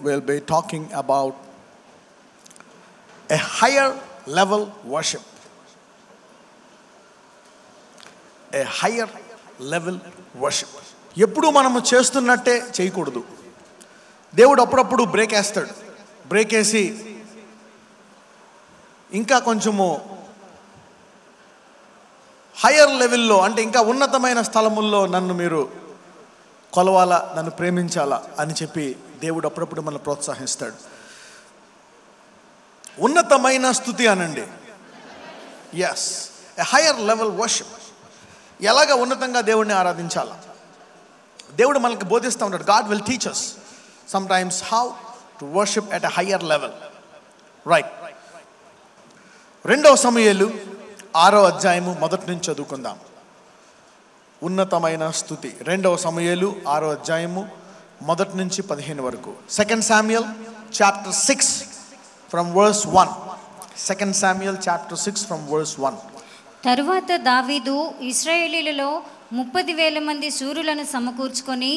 we'll be talking about a higher level worship. A higher level worship. ఎప్పుడు మనము చేస్తున్నట్టే చేయకూడదు. దేవుడు అప్పుడప్పుడు బ్రేక్ వేస్తాడు. బ్రేక్ వేసి ఇంకా కొంచెము హయ్యర్ లెవెల్లో, అంటే ఇంకా ఉన్నతమైన స్థలముల్లో నన్ను మీరు కొలవాలా, నన్ను ప్రేమించాలా అని చెప్పి దేవుడు అప్పుడప్పుడు మనల్ని ప్రోత్సహిస్తాడు. ఉన్నతమైన స్తుతి అనండి. Yes, a higher level worship. ఎలాగ ఉన్నతంగా దేవుడిని ఆరాధించాలా దేవుడు మనకి బోధిస్తూ ఉంటాడు. God will teach us sometimes how to worship at a higher level. Right. 2 సమూయేలు 6వ అధ్యాయము మొదటి నుంచి చదువుకుందాం. ఉన్నతమైన స్తుతి. 2 సమూయేలు 6వ అధ్యాయము మొదటి నుంచి 15 వరకు. 2 Samuel chapter 6 from verse 1. 2 Samuel chapter 6 from verse 1. తరువాత దావీదు ఇశ్రాయేలీయులలో 30,000 మంది శూరులను సమకూర్చుకొని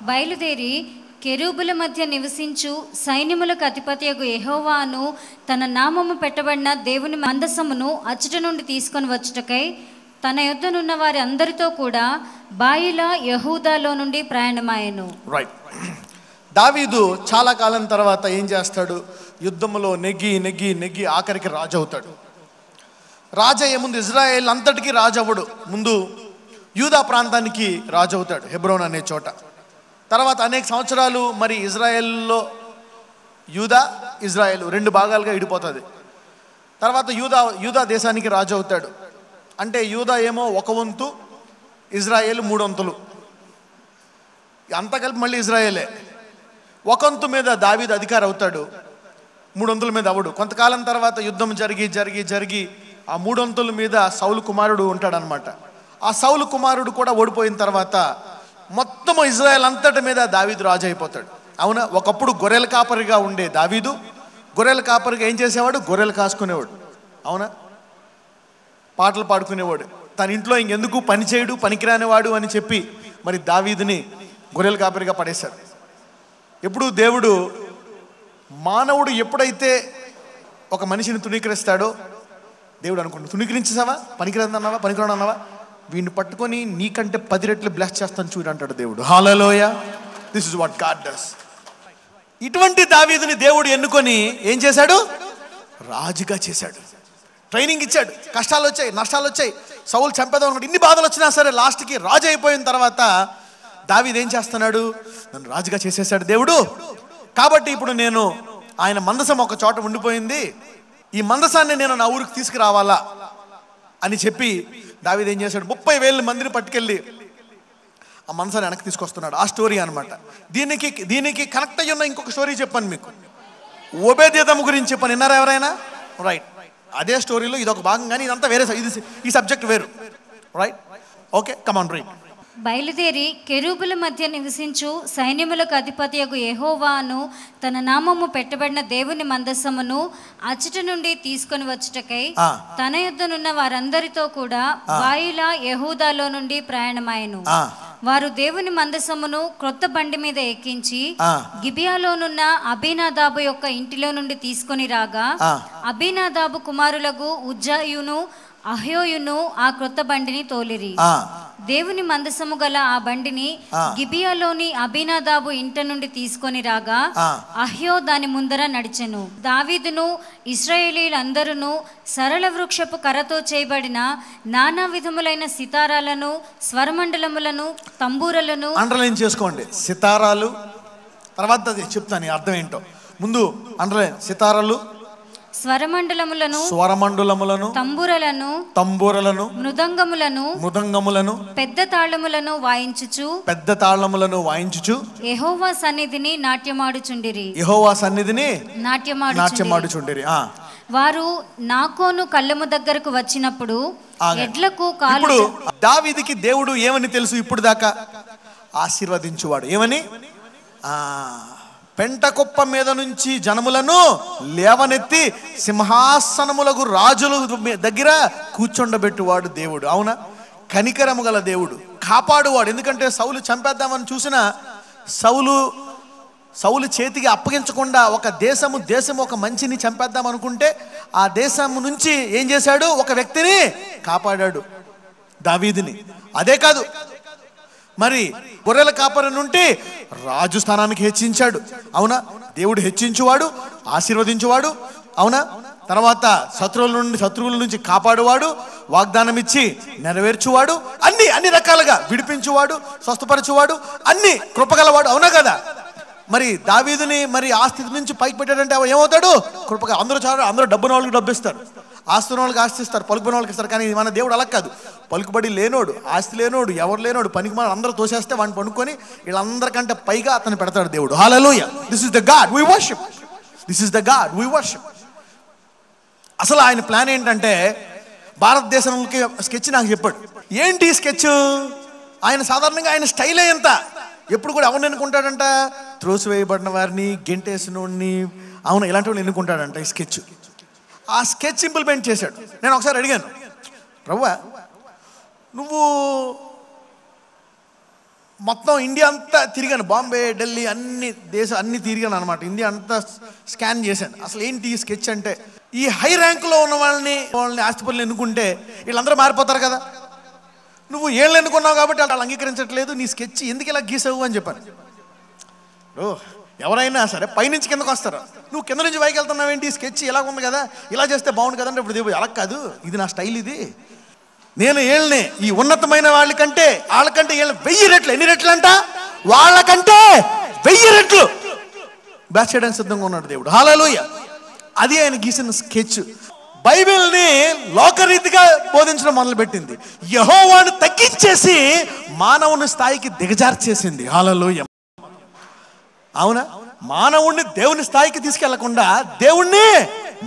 బయలుదేరి కెరూబుల మధ్య నివసించు సైన్యములకు అధిపతియగు యెహోవాను తన నామము పెట్టబడిన దేవుని మందసమును అచ్చట నుండి తీసుకొని వచ్చుటకై తన యొద్దనున్న వారి అందరితో కూడా బాయిలా యెహూదాలో నుండి ప్రయాణమాయెను. రైట్. దావీదు చాలా కాలం తర్వాత ఏం చేస్తాడు? యుద్ధములో నెగ్గి నెగ్గి నెగ్గి ఆఖరికి రాజు అవుతాడు. రాజు అయ్యే ముందు ఇజ్రాయేల్ అంతటికీ రాజు అవ్వడు. ముందు యూదా ప్రాంతానికి రాజు అవుతాడు, హెబ్రోన్ అనే చోట. తర్వాత అనేక సంవత్సరాలు మరి ఇజ్రాయెల్లో యూదా ఇజ్రాయెల్ 2 భాగాలుగా విడిపోతుంది. తర్వాత యూదా దేశానికి రాజు అవుతాడు. అంటే యూదా ఏమో 1 వంతు, ఇజ్రాయెల్ 3 వంతులు, అంతా కలిపి మళ్ళీ ఇజ్రాయేలే. 1 వంతు మీద దావీదు అధికారి అవుతాడు, 3 వంతుల మీద అవడు. కొంతకాలం తర్వాత యుద్ధం జరిగి జరిగి జరిగి ఆ 3 వంతుల మీద సౌలు కుమారుడు ఉంటాడనమాట. ఆ సౌలు కుమారుడు కూడా ఓడిపోయిన తర్వాత మొత్తం ఇజ్రాయెల్ అంతటి మీద దావీదు రాజు అయిపోతాడు. అవునా? ఒకప్పుడు గొర్రెల కాపరిగా ఉండే దావీదు గొర్రెల కాపరిగా ఏం చేసేవాడు? గొర్రెలు కాసుకునేవాడు. అవునా? పాటలు పాడుకునేవాడు. తన ఇంట్లో ఇంకెందుకు పని చేయడు, పనికిరానివాడు అని చెప్పి మరి దావీదుని గొర్రెల కాపరిగా పడేశాడు. ఎప్పుడు దేవుడు మానవుడు ఎప్పుడైతే ఒక మనిషిని తుణీకరిస్తాడో దేవుడు అనుకుంటాడు, తుణీకరించేసావా, పనికిరాదన్నావా, పనికిరాడు అన్నావా, వీడిని పట్టుకొని నీకంటే 10 రెట్లు బ్లెస్ చేస్తాను చూడు అంటాడు దేవుడు. Hallelujah. This is what God does. ఇటువంటి దావీదుని దేవుడు ఎన్నుకొని ఏం చేశాడు? రాజుగా చేశాడు. ట్రైనింగ్ ఇచ్చాడు. కష్టాలు వచ్చాయి, నష్టాలు వచ్చాయి, సౌలు చంపేద్దాం అనుకుంటే ఇన్ని బాధలు వచ్చినా సరే లాస్ట్కి రాజు అయిపోయిన తర్వాత దావీదు ఏం చేస్తున్నాడు? నన్ను రాజుగా చేసేసాడు దేవుడు. కాబట్టి ఇప్పుడు నేను ఆయన మందసం ఒక చోట ఉండిపోయింది, ఈ మందసాన్ని నేను నా ఊరికి తీసుకురావాలా అని చెప్పి దావీదు ఏం చేశాడు? 30,000 మందిని పట్టుకెళ్ళి ఆ మందసాన్ని వెనక్కి తీసుకొస్తున్నాడు. ఆ స్టోరీ అనమాట. దీనికి కనెక్ట్ అయ్యి ఉన్న ఇంకొక స్టోరీ చెప్పాను మీకు, ఓబేదెదోము గురించి చెప్పాను. విన్నారా ఎవరైనా? రైట్. అదే స్టోరీలో ఇదొక భాగం, కానీ ఇదంతా వేరే, ఈ సబ్జెక్ట్ వేరు. రైట్. ఓకే, కమాన్ రైట్. బయలుదేరి కెరూబుల మధ్య నివసించు సైన్యములకు అధిపతియగు యెహోవాను తన నామము పెట్టబడిన దేవుని మందసమును అచ్చట నుండి తీసుకొని వచ్చుటకై తన యొద్దనున్న వారందరితో కూడా బాయిలా యెహూదాలో నుండి ప్రయాణమాయెను. వారు దేవుని మందసమును క్రొత్త బండి మీద ఎక్కించి గిబియాలోనున్న అబీనాదాబు యొక్క ఇంటిలో నుండి తీసుకొని రాగా అబీనాదాబు కుమారులకు ఉజ్జాయును అహ్యోయును ఆ క్రొత్త బండిని తోలిరి. దేవుని మందసము గల ఆ బండిని గిబియాలోని అబీనాదాబు ఇంట నుండి తీసుకొని రాగా అహ్యో దాని ముందర నడిచెను. దావీదును ఇశ్రాయేలీయులందరూ సరళ వృక్షపు కర్రతో చేయబడిన నానా విధములైన సితారాలను, స్వరమండలములను, తంబూరలను అండర్లైన్ చేసుకోండి. సితారాలు తర్వాత చెప్తాను అర్థం ఏంటో. ముందు అండర్లైన్. సితారాలు, స్వరమండలములను, తంబూరలను, మృదంగములను, పెద్ద తాళములను వాయించుచు యెహోవా సన్నిధిని నాట్యమాడుచుండిరి. వారు నాకోను కళ్ళము దగ్గరకు వచ్చినప్పుడు ఎడ్లకు కాలు. దావీదుకి దేవుడు ఏమని తెలుసు ఇప్పుడు దాకా? ఆశీర్వదించువాడు. ఏమని? పెంట కుప్ప మీద నుంచి జనములను లేవనెత్తి సింహాసనములకు రాజుల దగ్గర కూర్చొండబెట్టువాడు దేవుడు. అవునా? కనికరము గల దేవుడు, కాపాడువాడు. ఎందుకంటే సౌలు చంపేద్దామని చూసిన సౌలు సౌలు చేతికి అప్పగించకుండా ఒక దేశం ఒక మంచిని చంపేద్దాం అనుకుంటే ఆ దేశం నుంచి ఏం చేశాడు? ఒక వ్యక్తిని కాపాడాడు, దావీదుని. అదే కాదు, మరి గొర్రెల కాపరి నుండి రాజు స్థానానికి హెచ్చించాడు. అవునా? దేవుడు హెచ్చించువాడు, ఆశీర్వదించువాడు. అవునా? తర్వాత శత్రువుల నుంచి కాపాడువాడు, వాగ్దానం ఇచ్చి నెరవేర్చువాడు, అన్ని రకాలుగా విడిపించువాడు, స్వస్థపరచువాడు, అన్ని కృపగలవాడు. అవునా కదా? మరి దావీదుని మరి ఆ స్థితి నుంచి పైకి పెట్టాడంటే ఏమవుతాడు? కృపగా. అందరూ డబ్బున వాళ్ళకి డబ్బు ఇస్తారు, ఆస్తున్న వాళ్ళకి ఆస్తి ఇస్తారు, పలుకుబడిన వాళ్ళకి ఇస్తారు. కానీ మన దేవుడు అలా కాదు. పలుకుబడి లేనోడు, ఆస్తి లేనోడు, ఎవరు లేనోడు, పనికి మన అందరూ తోసేస్తే వాడిని పనుకొని వీళ్ళందరికంటే పైగా అతను పెడతాడు దేవుడు. Hallelujah. This is the God we worship. This is the God we worship. అసలు ఆయన ప్లాన్ ఏంటంటే భారతదేశంకి స్కెచ్ నాకు చెప్పాడు. ఏంటి స్కెచ్? ఆయన సాధారణంగా ఆయన స్టైలే ఎంత, ఎప్పుడు కూడా ఎవరిని ఎన్నుకుంటాడంట? త్రోసివేయబడిన వారిని, గెంటేసినోడిని, అవును, ఇలాంటి వాళ్ళు ఎన్నుకుంటాడంట ఈ స్కెచ్. ఆ స్కెచ్ ఇంప్లిమెంట్ చేశాడు. నేను ఒకసారి అడిగాను, ప్రభువా నువ్వు మొత్తం ఇండియా అంతా తిరిగాను, బాంబే, ఢిల్లీ, అన్ని తిరిగాను అనమాట. ఇండియా అంతా స్కాన్ చేశాను. అసలు ఏంటి ఈ స్కెచ్ అంటే, ఈ హై ర్యాంకులో ఉన్న వాళ్ళని ఆస్తిపరులు ఎన్నుకుంటే వీళ్ళందరూ మారిపోతారు కదా. నువ్వు ఏళ్ళు ఎన్నుకున్నావు కాబట్టి వాళ్ళు అంగీకరించట్లేదు, నీ స్కెచ్ ఎందుకు ఇలా గీసావు అని చెప్పాను. ఎవరైనా సరే పైనుంచి కిందకు వస్తారు, నువ్వు కింద నుంచి పైకి వెళ్తున్నావు ఏంటి? స్కెచ్ ఇలా ఉంది కదా, ఇలా చేస్తే బాగుంది కదంటే ఇప్పుడు దేవుడు అలా కాదు, ఇది నా స్టైల్, ఇది నేను ఏళ్ళని ఈ ఉన్నతమైన వాళ్ళకంటే 1000 రెట్లు. ఎన్ని రెట్లు అంట? వాళ్ళకంటే 1000 రెట్లు బ్యాచ్ చేయడానికి సిద్ధంగా ఉన్నాడు దేవుడు. హల్లెలూయా. అది ఆయన గీసిన స్కెచ్. బైబిల్ని లోకరీతిగా బోధించడం మొదలుపెట్టింది. యెహోవాను తగ్గించేసి మానవుని స్థాయికి దిగజార్చేసింది. హల్లెలూయా. అవునా? మానవుడిని దేవుని స్థాయికి తీసుకెళ్లకుండా దేవుణ్ణి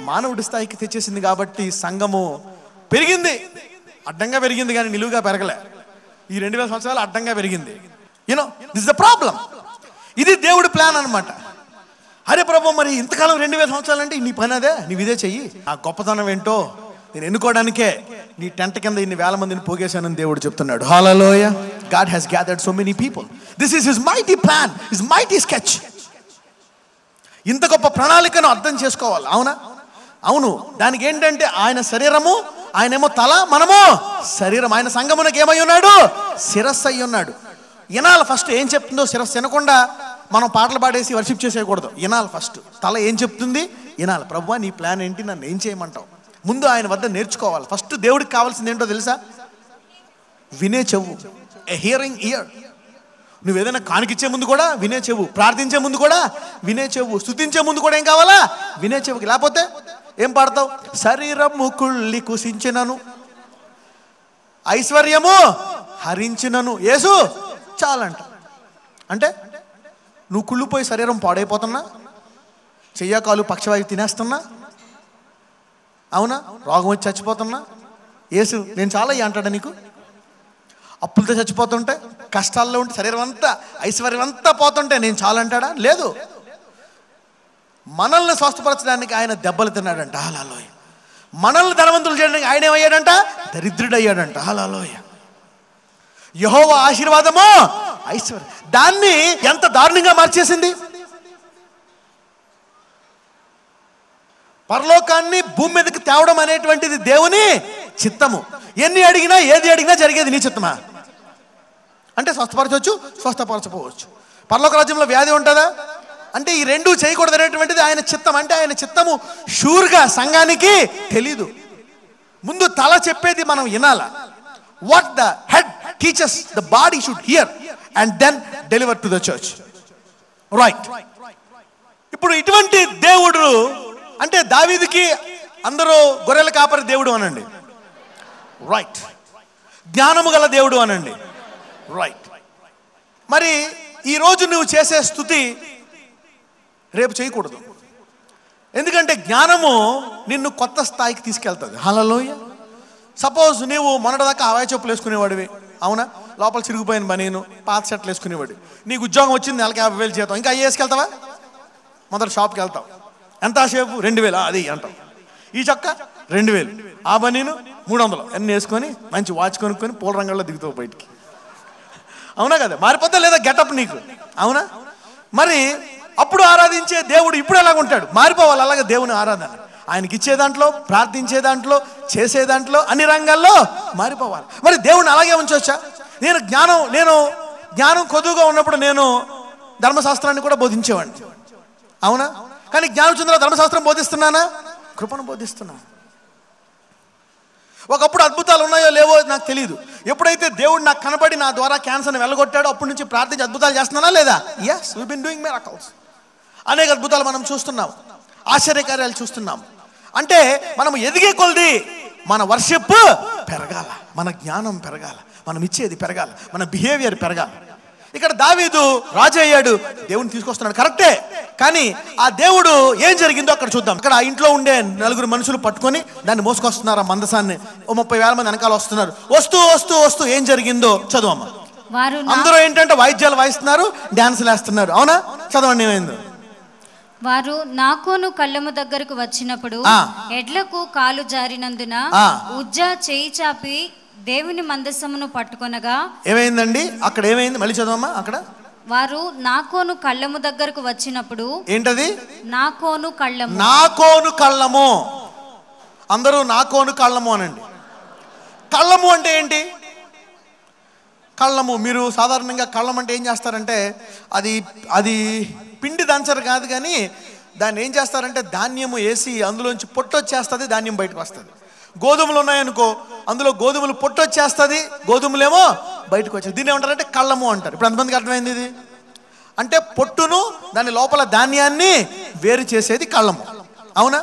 మానవుడి స్థాయికి తెచ్చేసింది. కాబట్టి సంఘము పెరిగింది, అడ్డంగా పెరిగింది కానీ నిలువుగా పెరగలే. ఈ 2000 సంవత్సరాలు అడ్డంగా పెరిగింది. This the problem. ఇది దేవుడి ప్లాన్ అనమాట. అరే ప్రభు, మరి ఇంతకాలం 2000 సంవత్సరాలు అంటే నీ పని అదే, నీవు ఇదే చెయ్యి. ఆ గొప్పతనం ఏంటో నేను ఎన్నుకోవడానికే నీ టెంట్ కింద ఇన్ని వేల మందిని పోగేశానని దేవుడు చెప్తున్నాడు. హల్లెలూయా. God has gathered so many people. This is his mighty plan, his mighty sketch. ఇంత గొప్ప ప్రణాళికను అర్థం చేసుకోవాలి. అవునా? అవును. దానికి ఏంటంటే ఆయన శరీరము, ఆయనేమో తల, మనము శరీరం. ఆయన సంగమునకు ఏమై ఉన్నాడు? శిరస్సు అయి ఉన్నాడు. వినాలి ఫస్ట్ ఏం చెప్తుందో. శిరస్సు వినకుండా మనం పాటలు పాడేసి వర్షిప్ చేసేయకూడదు. వినాలి ఫస్ట్. తల ఏం చెప్తుంది వినాలి. ప్రభువా నీ ప్లాన్ ఏంటి, నన్ను ఏం చేయమంటావు? ముందు ఆయన వద్ద నేర్చుకోవాలి. ఫస్ట్ దేవుడికి కావాల్సింది ఏంటో తెలుసా? వినే చెవు, ఎ హియరింగ్ ఇయర్. నువ్వు ఏదైనా కానికిచ్చే ముందు కూడా వినే చెవు, ప్రార్థించే ముందు కూడా వినే చెవు, స్తుతించే ముందు కూడా ఏం కావాలా? వినే చెవుకి. లేకపోతే ఏం పాడతావు? శరీరము కుళ్ళి కుసించినను, ఐశ్వర్యము హరించినను యేసు చాలంట. అంటే నువ్వు కుళ్ళిపోయి శరీరం పాడైపోతున్నా, చెయ్యకాలు పక్షవాయు తినేస్తున్నా, అవునా, రోగం వచ్చి చచ్చిపోతున్నా, యేసు నేను చాలా అంటాడా? నీకు అప్పులతో చచ్చిపోతుంటే, కష్టాల్లో ఉంటే, శరీరం అంతా ఐశ్వర్యం అంతా పోతుంటే నేను చాలా అంటాడా? లేదు. మనల్ని స్వస్థపరచడానికి ఆయన దెబ్బలు తిన్నాడంట. హల్లెలూయా. మనల్ని ధనవంతులు చేయడానికి ఆయన ఏమయ్యాడంట? దరిద్రుడు అయ్యాడంట. హల్లెలూయా. యెహోవా ఆశీర్వాదము ఐశ్వర్యం. దాన్ని ఎంత దారుణంగా మార్చేసింది. పరలోకాన్ని భూమి మీదకి తేవడం అనేటువంటిది దేవుని చిత్తము. ఎన్ని అడిగినా ఏది అడిగినా జరిగేది నీ చిత్తమా? అంటే స్వస్థపరచవచ్చు, స్వస్థపరచపోవచ్చు. పరలోక రాజ్యంలో వ్యాధి ఉంటుందా అంటే ఈ రెండు చేయకూడదు అనేటువంటిది ఆయన చిత్తం. అంటే ఆయన చిత్తము షూర్గా సంఘానికి తెలీదు. ముందు తల చెప్పేది మనం వినాలా. What the head teachers the body should hear and then deliver to the church. Right. ఇప్పుడు ఇటువంటి దేవుడు అంటే దావీదుకి అందరూ గొర్రెల కాపరి దేవుడు అనండి, రైట్. జ్ఞానము గల దేవుడు అనండి, రైట్. మరి ఈరోజు నువ్వు చేసే స్తుతి రేపు చేయకూడదు. ఎందుకంటే జ్ఞానము నిన్ను కొత్త స్థాయికి తీసుకెళ్తుంది. హల్లెలూయా. సపోజ్ నీవు మొన్నటిదాకా హవాయి చెప్పులు వేసుకునేవాడివి, అవునా, లోపల చిరిగిపోయిన బనీను, పాత షర్ట్లు వేసుకునేవాడు. నీకు ఉద్యోగం వచ్చింది, నెలకి 50,000 జీతం. ఇంకా వేసుకెళ్తావా? మొదటి షాప్కి వెళ్తావు, ఎంత షేపు? 2,000 అది అంటావు. ఈ చొక్క 2,000, ఆ బనీను 300 అన్నీ వేసుకొని మంచి వాచ్ కొనుక్కొని పూల రంగంలో దిగుతావు బయటికి. అవునా కదా? మారిపోతా లేదా గెటప్ నీకు? అవునా? మరి అప్పుడు ఆరాధించే దేవుడు ఇప్పుడు ఎలాగ ఉంటాడు? మారిపోవాలి అలాగే దేవుని ఆరాధన. ఆయనకి ఇచ్చే దాంట్లో, ప్రార్థించే దాంట్లో, చేసే దాంట్లో, అన్ని రంగాల్లో మారిపోవాలి. మరి దేవుడిని అలాగే ఉంచవచ్చా? నేను జ్ఞానం కొద్దుగా ఉన్నప్పుడు నేను ధర్మశాస్త్రాన్ని కూడా బోధించేవాడిని, అవునా? కానీ జ్ఞానం చెందిన ధర్మశాస్త్రం బోధిస్తున్నానా? కృపను బోధిస్తున్నాను. ఒకప్పుడు అద్భుతాలు ఉన్నాయో లేవో నాకు తెలియదు. ఎప్పుడైతే దేవుడు నాకు కనబడి నా ద్వారా క్యాన్సర్ని వెళ్ళగొట్టాడో అప్పటి నుంచి ప్రార్థించి అద్భుతాలు చేస్తున్నానా లేదా? Yes, we been doing miracles. అనేక అద్భుతాలు మనం చూస్తున్నాం, ఆశ్చర్యకార్యాలు చూస్తున్నాం. అంటే మనం ఎదిగే కొలది మన వర్షిప్ పెరగాల, మన జ్ఞానం పెరగాల, మనం ఇచ్చేది పెరగాల, మన బిహేవియర్ పెరగాల. ఇక్కడ దావీదు రాజు అయ్యాడు, దేవుని తీసుకొస్తున్నాడు, కరెక్టే. కానీ ఆ దేవుడు ఏం జరిగిందో అక్కడ చూద్దాం. ఇక్కడ ఆ ఇంట్లో ఉండే 4 మనుషులు పట్టుకొని దాన్ని మోసుకొస్తున్నారు. ఆ మందసాన్ని 30,000 మంది వెనకాల వస్తున్నారు. వస్తూ వస్తూ వస్తూ ఏం జరిగిందో చదవమ్మా. అందరూ ఏంటంటే వాయిద్యాలు వాయిస్తున్నారు, డాన్సులు వేస్తున్నారు, అవునా? చదవండి ఏమైందో. వారు నాకోను కళ్ళము దగ్గరకు వచ్చినప్పుడు ఎడ్లకు కాలు జారినందున ఉజ్జా చేయి చాపి దేవుని మందసమును పట్టుకొనగా ఏమైందండి? అక్కడ ఏమైంది? మళ్ళీ చదవమ్మా. అక్కడ వారు నాకోను కళ్ళము దగ్గరకు వచ్చినప్పుడు, ఏంటది? నాకోను కళ్ళము. నాకోను కళ్ళము. అందరూ నాకోను కళ్ళము అనండి. కళ్ళము అంటే ఏంటి? కళ్ళము, మీరు సాధారణంగా కళ్ళం అంటే ఏం చేస్తారంటే అది పిండి దంచరు కాదు, కానీ దాన్ని ఏం చేస్తారంటే ధాన్యము వేసి అందులోంచి పొట్టు వచ్చేస్తుంది, ధాన్యం బయటకు వస్తుంది. గోధుమలు ఉన్నాయనుకో, అందులో గోధుమలు పొట్టు వచ్చేస్తుంది, గోధుమలేమో బయటకు వచ్చేది. దీన్ని ఏమంటారంటే కళ్ళము అంటారు. ఇప్పుడు ఎంతమందికి అర్థమైంది ఇది? అంటే పొట్టును దాని లోపల ధాన్యాన్ని వేరు చేసేది కళ్ళము, అవునా?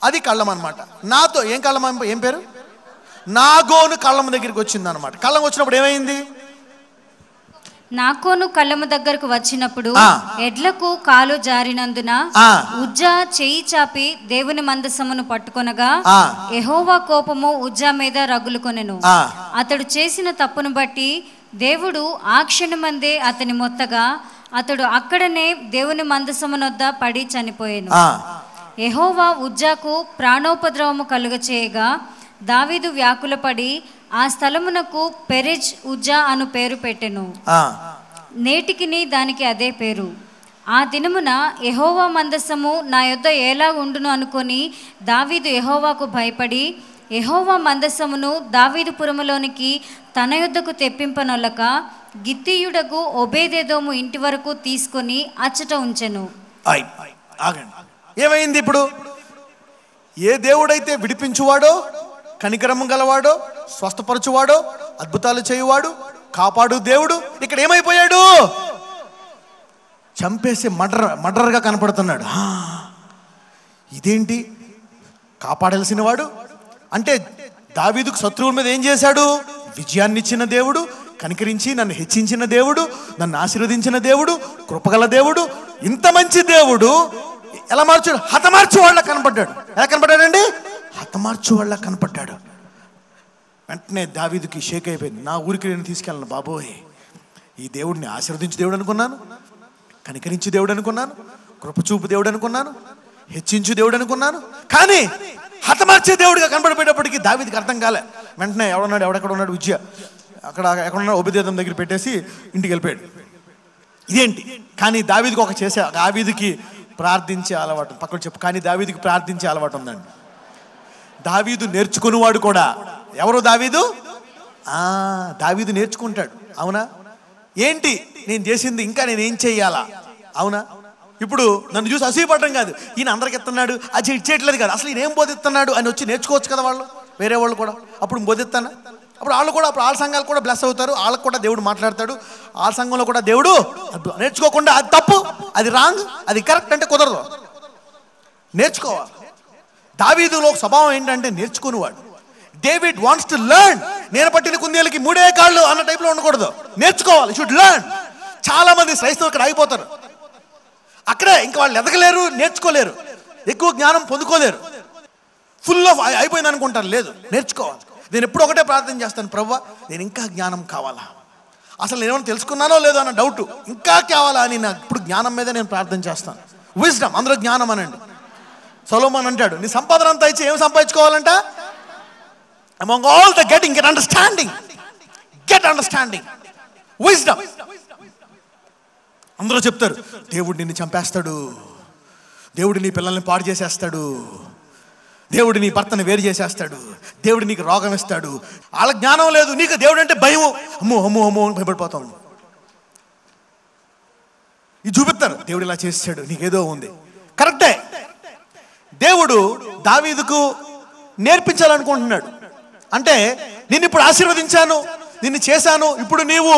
అది కళ్ళం అనమాట. నాతో ఏం కళ్ళం, ఏం పేరు? నాగోను కళ్ళము దగ్గరికి వచ్చింది అనమాట. కళ్ళం వచ్చినప్పుడు ఏమైంది? నాకోను కళ్ళము దగ్గరకు వచ్చినప్పుడు ఎడ్లకు కాలు జారినందున ఉజ్జా చేయి చాపి దేవుని మందసమును పట్టుకొనగా యెహోవా కోపము ఉజ్జా మీద రగులుకొనెను. అతడు చేసిన తప్పును బట్టి దేవుడు ఆ క్షణమందే అతని మొత్తగా అతడు అక్కడనే దేవుని మందసమునొద్ద పడి చనిపోయెను. యెహోవా ఉజ్జాకు ప్రాణోపద్రవము కలుగచేయగా దావీదు వ్యాకులపడి ఆ స్థలమునకు పెరెజ్ ఉజ్జా అను పేరు పెట్టెను. నేటికిని దానికి అదే పేరు. ఆ దినమున యెహోవా మందసము నా యొద్ద ఎలా ఉండును అనుకొని దావీదు యెహోవాకు భయపడి యెహోవా మందసమును దావీదు పురములోనికి తన యొద్దకు తెప్పింపనొల్లక గిత్తీయుడకు ఒబేదెదోము ఇంటి వరకు తీసుకొని అచ్చట ఉంచెను. ఏమైంది ఇప్పుడు? ఏ దేవుడైతే విడిపించువాడో, కనికరము గలవాడో, స్వస్థపరచువాడో, అద్భుతాలు చేయువాడు, కాపాడు దేవుడు, ఇక్కడ ఏమైపోయాడు? చంపేసి మర్డర్గా కనపడుతున్నాడు. ఇదేంటి? కాపాడాల్సిన వాడు అంటే దావీదుకు శత్రువుల మీద ఏం చేశాడు? విజయాన్ని ఇచ్చిన దేవుడు, కనికరించి నన్ను హెచ్చించిన దేవుడు, నన్ను ఆశీర్వదించిన దేవుడు, కృపగల దేవుడు, ఇంత మంచి దేవుడు ఎలా మార్చాడు? హతమార్చు వాళ్ళ కనపడ్డాడు. ఎలా కనపడ్డాడండి? హతమార్చు వాళ్ళ కనపడ్డాడు. వెంటనే దావీదుకి షేక్ అయిపోయింది. నా ఊరికి నేను తీసుకెళ్ళను బాబోయ్, ఈ దేవుడిని ఆశీర్వదించు దేవుడు అనుకున్నాను, కనికరించి దేవుడు అనుకున్నాను, కృపచూపు దేవుడు అనుకున్నాను, హెచ్చించు దేవుడు అనుకున్నాను, కానీ హతమార్చే దేవుడిగా కనపడిపోయేటప్పటికి దావీదుకి అర్థం కాలే. వెంటనే ఎవడెక్కడ ఉన్నాడు? ఉజ్జా అక్కడ ఎక్కడున్నాడు? ఒబేదెదోము దగ్గర పెట్టేసి ఇంటికి వెళ్ళిపోయాడు. ఇదేంటి? కానీ దావీదుకి ప్రార్థించే అలవాటు, పక్కన చెప్పు. కానీ దావీదుకి ప్రార్థించే అలవాటు ఉందండి. దావీదు నేర్చుకునేవాడు కూడా. ఎవరు దావీదు? దావీదు నేర్చుకుంటాడు, అవునా? ఏంటి నేను చేసింది, ఇంకా నేను ఏం చెయ్యాలా, అవునా? ఇప్పుడు నన్ను చూసి అసూయపడడం కాదు, ఈయన అందరికి ఎత్తున్నాడు, అది చేయట్లేదు కాదు, అసలు ఈయన ఏం బోధిస్తున్నాడు అని వచ్చి నేర్చుకోవచ్చు కదా వాళ్ళు, వేరే వాళ్ళు కూడా. అప్పుడు బోధిస్తాను, అప్పుడు వాళ్ళ సంఘాలు కూడా బ్లెస్ అవుతారు, వాళ్ళకు కూడా దేవుడు మాట్లాడతాడు, వాళ్ళ సంఘంలో కూడా దేవుడు. నేర్చుకోకుండా అది తప్పు, అది రాంగ్, అది కరెక్ట్ అంటే కుదరదు. నేర్చుకోవాలి. దావీదులో స్వభావం ఏంటంటే నేర్చుకునేవాడు. David wants to learn. నేను పట్టిన కుందేలకి 3 కాళ్ళు అన్న టైప్లో ఉండకూడదు, నేర్చుకోవాలి. Should learn. చాలా మంది క్రైస్తవులు ఇక్కడ ఆగిపోతారు, అక్కడే. ఇంకా వాళ్ళు ఎదగలేరు, నేర్చుకోలేరు, ఎక్కువ జ్ఞానం పొందుకోలేరు, ఫుల్ ఆఫ్ అయిపోయింది అనుకుంటారు. లేదు, నేర్చుకోవాలి. నేను ఎప్పుడు ఒకటే ప్రార్థన చేస్తాను, ప్రభువా నేను ఇంకా జ్ఞానం కావాలా, అసలు నేనేమైనా తెలుసుకున్నానో లేదో అన్న డౌట్ ఇంకా కావాలా అని నాకు ఇప్పుడు జ్ఞానం మీద నేను ప్రార్థన చేస్తాను. విజ్డమ్, అందరూ జ్ఞానం అనండి. సొలొమోన్ అంటాడు, నీ సంపాదన అంతా ఇచ్చి ఏం సంపాదించుకోవాలంట? Among all the getting, get understanding. Get understanding. Wisdom. అందరూ చెప్తారు, దేవుడు నిన్ను చంపేస్తాడు, దేవుడు నీ పిల్లల్ని పాడు చేసేస్తాడు, దేవుడు నీ భర్తను వేరు చేసేస్తాడు, దేవుడు నీకు రోగం ఇస్తాడు. వాళ్ళ జ్ఞానం లేదు, నీకు దేవుడు అంటే భయం. అమ్మో అమ్మో అమ్మో అని భయపడిపోతాం. ఇది చూపిస్తారు, దేవుడు ఇలా చేసాడు, నీకేదో ఉంది. కరెక్టే, దేవుడు దావీదుకు నేర్పించాలనుకుంటున్నాడు. అంటే నిన్ను ఇప్పుడు ఆశీర్వదించాను, నిన్ను చేశాను, ఇప్పుడు నీవు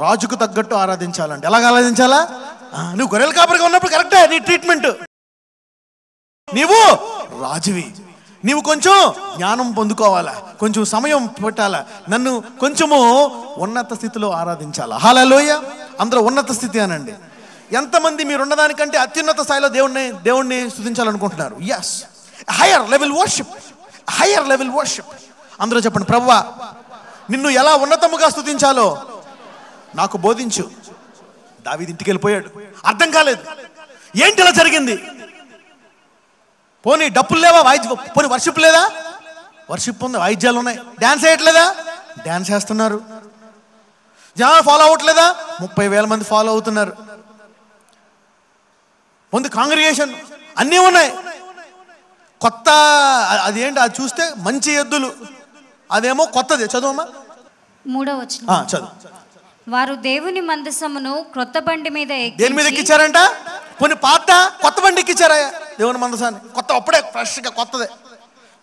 రాజుకు తగ్గట్టు ఆరాధించాలంటే ఎలాగ ఆరాధించాలా? నువ్వు గొర్రెల కాపరిగా ఉన్నప్పుడు కరెక్టే నీ ట్రీట్మెంట్, నీవు రాజువి, నీవు కొంచెం జ్ఞానం పొందుకోవాలా, కొంచెం సమయం పెట్టాలా, నన్ను కొంచెము ఉన్నత స్థితిలో ఆరాధించాలా. హల్లెలూయా. అందరూ ఉన్నత స్థితి అనండి. ఎంతమంది మీరు ఉన్నదానికంటే అత్యున్నత స్థాయిలో దేవుణ్ణి స్తుతించాలనుకుంటున్నారు? Yes, higher level worship, higher level worship. అందరూ చెప్పండి, ప్రభువా నిన్ను ఎలా ఉన్నతముగా స్తుతించాలో నాకు బోధించు. దావీదు ఇంటికి వెళ్ళిపోయాడు, అర్థం కాలేదు, ఏంటి ఇలా జరిగింది? పోనీ డప్పులు లేవా? పోనీ వర్షిప్ లేదా? వర్షిప్ ఉంది, వాయిద్యాలు ఉన్నాయి. డ్యాన్స్ వేయట్లేదా? డ్యాన్స్ వేస్తున్నారు. జనాలు ఫాలో అవ్వట్లేదా? 30,000 మంది ఫాలో అవుతున్నారు. ముందు కాంగ్రిగేషన్ అన్నీ ఉన్నాయి. కొత్త అదేంటి, అది చూస్తే మంచి ఎద్దులు, అదేమో కొత్తది. చదువమ్మా 3వ వచనం. చదువు. వారు దేవుని మందసమును క్రొత్త బండి మీద దేని మీద ఎక్కించారంట? పోనీ పాత కొత్త బండి ఎక్కించారా? దేవుని మందసాన్ని కొత్త, అప్పుడే ఫ్రెష్గా కొత్తదే,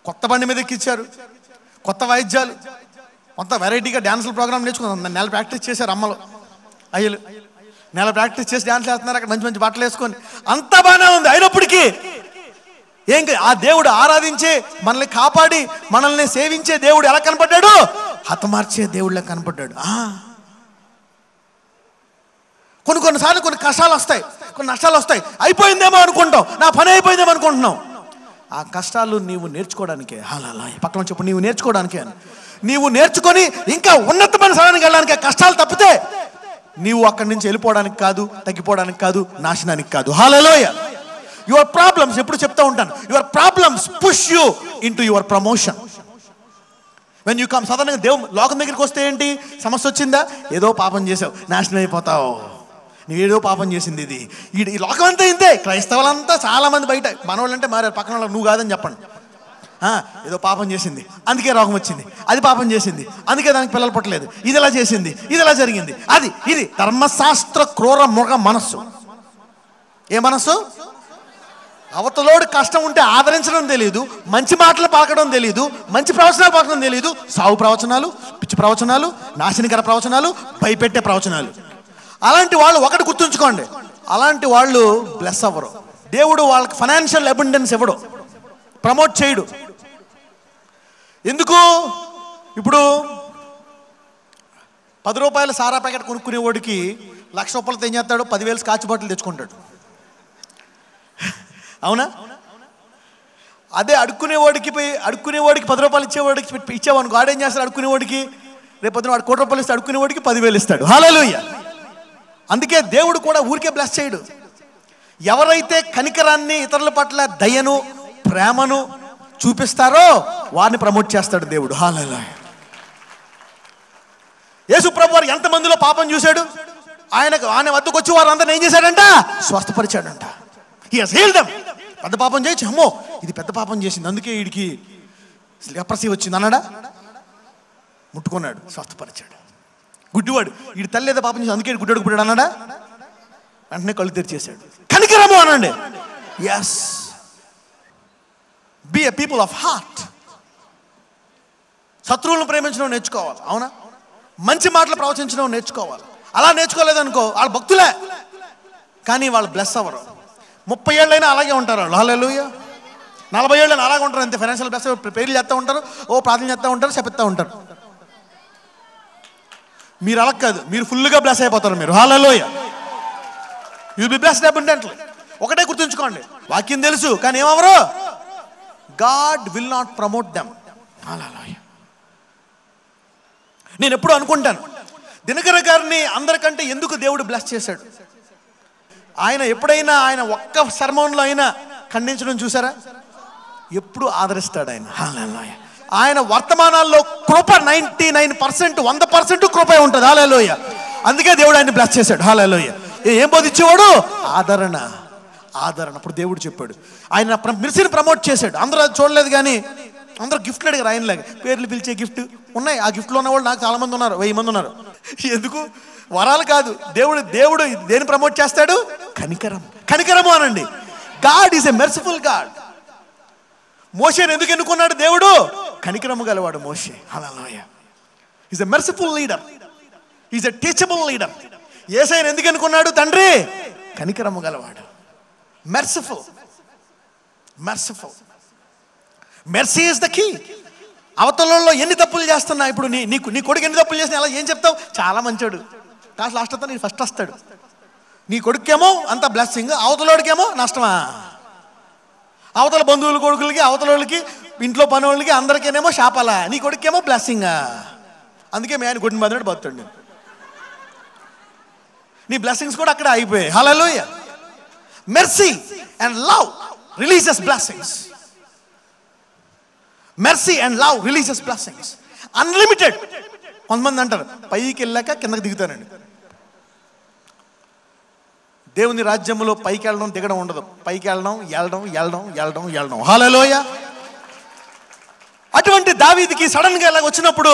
కొత్త బండి మీద ఎక్కించారు. కొత్త వాయిద్యాలు, కొత్త వెరైటీగా డ్యాన్సుల ప్రోగ్రామ్ నేర్చుకున్నాం. నెల ప్రాక్టీస్ చేశారు అమ్మలు అయ్యలు, నెల ప్రాక్టీస్ చేసి డ్యాన్స్ వేస్తున్నారు అక్కడ, మంచి మంచి బట్టలు వేసుకొని. అంతా బాగానే ఉంది. అయినప్పటికీ ఏం, ఆ దేవుడు ఆరాధించే, మనల్ని కాపాడి మనల్ని సేవించే దేవుడు ఎలా కనపడ్డాడు? హతమార్చే దేవుళ్ళ కనపడ్డాడు. కొన్నిసార్లు కొన్ని కష్టాలు వస్తాయి, కొన్ని నష్టాలు వస్తాయి. అయిపోయిందేమో అనుకుంటాం, నా పని అయిపోయిందేమో అనుకుంటున్నాం. ఆ కష్టాలు నీవు నేర్చుకోవడానికే. పక్కన చెప్పు, నీవు నేర్చుకోవడానికే అని. నీవు నేర్చుకొని ఇంకా ఉన్నతమైన స్థానానికి వెళ్ళడానికి. కష్టాలు తప్పితే నీవు అక్కడి నుంచి వెళ్ళిపోవడానికి కాదు, తగ్గిపోవడానికి కాదు, నాశనానికి కాదు. హల్లెలూయా. యువర్ ప్రాబ్లమ్స్, ఎప్పుడు చెప్తూ ఉంటాను, your problems push you into your promotion. When you come, సాధారణంగా లోకం దగ్గరికి వస్తే ఏంటి సమస్య వచ్చిందా? ఏదో పాపం చేసావు, నాశనం అయిపోతావు, నువ్వేదో పాపం చేసింది. ఇది ఈ లోకం అంతా ఇంతే. క్రైస్తవులంతా చాలామంది బయట, మనవాళ్ళంటే మారారు, పక్కన వాళ్ళకి నువ్వు కాదని చెప్పండి. ఏదో పాపం చేసింది అందుకే రోగం వచ్చింది, అది పాపం చేసింది అందుకే దానికి పిల్లలు పుట్టలేదు, ఇది ఇలా చేసింది, ఇది ఇలా జరిగింది, అది ఇది ధర్మశాస్త్ర క్రూర మృగ మనస్సు. ఏ మనస్సు? అవతలోడు కష్టం ఉంటే ఆదరించడం తెలియదు, మంచి మాటలు పలకడం తెలియదు, మంచి ప్రవచనాలు పలకడం తెలియదు, సావు ప్రవచనాలు, పిచ్చి ప్రవచనాలు, నాశనకర ప్రవచనాలు, భయపెట్టే ప్రవచనాలు. అలాంటి వాళ్ళు ఒకటి గుర్తుంచుకోండి, అలాంటి వాళ్ళు బ్లెస్ అవ్వరు. దేవుడు వాళ్ళకి ఫైనాన్షియల్ అబండెన్స్ ఇవ్వడు, ప్రమోట్ చేయడు. ఎందుకు? ఇప్పుడు 10 రూపాయల సారా ప్యాకెట్ కొనుక్కునే వాడికి 1,00,000 రూపాయలతో ఏం చేస్తాడు? 10,000 స్కాచ్ బాటిల్ తెచ్చుకుంటాడు. అవునా? అదే అడుక్కునేవాడికి 10 రూపాయలు ఇచ్చేవాడికి వాడు ఏం చేస్తాడు? అడుక్కునేవాడికి రేపు పొద్దున వాడు 1 కోటి రూపాయలు ఇస్తే అడుక్కునేవాడికి 10,000 ఇస్తాడు. హల్లెలూయా. అందుకే దేవుడు కూడా ఊరికే బ్లెస్ చేయడు. ఎవరైతే కనికరాన్ని, ఇతరుల పట్ల దయను, ప్రేమను చూపిస్తారో వారిని ప్రమోట్ చేస్తాడు దేవుడు. హల్లెలూయా. యేసు ప్రభు వారు ఎంతమందిలో పాపం చూశాడు? ఆయన వద్దకు వచ్చి వారు అందరిని ఏం చేశాడంట? స్వస్థపరిచాడంట. He has healed them. పెద్ద పాపం చేయొచ్చు, అమ్మో ఇది పెద్ద పాపం చేసింది అందుకే వీడికి లెప్రసీ వచ్చింది అన్నాడా? ముట్టుకున్నాడు, స్వస్థపరిచాడు. గుడ్డివాడు, వీడి తల్లి ఏదో పాపం చేసి అందుకే గుడ్డోడు పుట్టాడు అన్నాడా? వెంటనే కళ్ళు తెరిచేశాడు. కనికరము అనండి. Yes, be a people of heart. శత్రువులను ప్రేమించడం నేర్చుకోవాలి. అవునా? మంచి మాటలు ప్రవచించడం నేర్చుకోవాలి. అలా నేర్చుకోలేదనుకో వాళ్ళు భక్తులే, కానీ వాళ్ళు బ్లెస్ అవ్వరు. 30 ఏళ్ళైనా అలాగే ఉంటారు వాళ్ళు. హల్లెలూయా. 40 ఏళ్ళైనా అలాగే ఉంటారు అంతే. ఫైనాన్షియల్ బ్లెస్ పేర్లు చేస్తూ ఉంటారు, ప్రార్థన చేస్తూ ఉంటారు, చెప్తూ ఉంటారు. మీరు అలా కాదు, మీరు ఫుల్గా బ్లెస్ అయిపోతారు మీరు. Hallelujah. You will be blessed abundantly. ఒకటే గుర్తుంచుకోండి, వాక్యం తెలుసు కానీ ఏమవరు? God will not promote them. Hallelujah. నేను ఎప్పుడు అనుకుంటాను, దినకర గారిని అందరికంటే ఎందుకు దేవుడు బ్లెస్ చేశాడు? ఆయన ఎప్పుడైనా ఆయన ఒక్క సర్మన్లో అయినా ఖండించడం చూసారా? ఎప్పుడు ఆదరిస్తాడు ఆయన. హల్లెలూయా. ఆయన వర్తమానాల్లో కృప 99%, 100% కృప ఉంటుంది. హల్లెలూయా. అందుకే దేవుడు ఆయన బ్లెస్ చేశాడు. హల్లెలూయా. ఏం బోధించేవాడు? ఆదరణ. అప్పుడు దేవుడు చెప్పాడు, ఆయన మిర్సిని ప్రమోట్ చేశాడు. అందరూ అది చూడలేదు, కానీ అందరూ గిఫ్ట్లు అడిగారు ఆయనలాగా. పేర్లు పిలిచే గిఫ్ట్ ఉన్నాయి. ఆ గిఫ్ట్లో ఉన్న వాళ్ళు నాకు చాలామంది ఉన్నారు, 1000 మంది ఉన్నారు. ఎందుకు? వరాలు కాదు. దేవుడు దేని ప్రమోట్ చేస్తాడు? కనికరము అనండి. God is a merciful God. మోషేని ఎందుకు ఎన్నుకున్నాడు దేవుడు? కనికరము గలవాడు మోషే. Hallelujah. Is a merciful leader, is a teachable leader. యేసయ్యను ఎందుకు ఎన్నుకున్నాడు తండ్రి? కనికరము గలవాడు. Merciful. Mercy is the key. అవతలలో ఎన్ని తప్పులు చేస్తున్నా, ఇప్పుడు నీ కొడుకు ఎన్ని తప్పులు చేసినా అలా ఏం చెప్తావు? చాలా మంచోడు, కాస్త లాస్ట్ వస్తా, నేను ఫస్ట్ వస్తాడు. నీ కొడుకేమో అంత బ్లెస్సింగ్, అవతలోడికేమో నష్టమా? అవతల బంధువుల కొడుకులకి, అవతల వాళ్ళకి, ఇంట్లో పని వాళ్ళకి, అందరికేనేమో శాపాలా, నీ కొడుకేమో బ్లెస్సింగా. అందుకే మీ ఆయన గుడ్డి మదనడు బతాడు. నీ బ్లెస్సింగ్స్ కూడా అక్కడ అయిపోయాయి. Hallelujah. Mercy and love releases blessings. Mercy and love releases blessings. Unlimited. కొంతమంది అంటారు పైకి వెళ్ళాక కిందకి దిగుతానండి. దేవుని రాజ్యంలో పైకి వెళ్ళడం దిగడం ఉండదు. పైకి వెళ్ళడం. హల్లెలూయా. అటువంటి దావీదుకి సడన్ గా ఇలా వచ్చినప్పుడు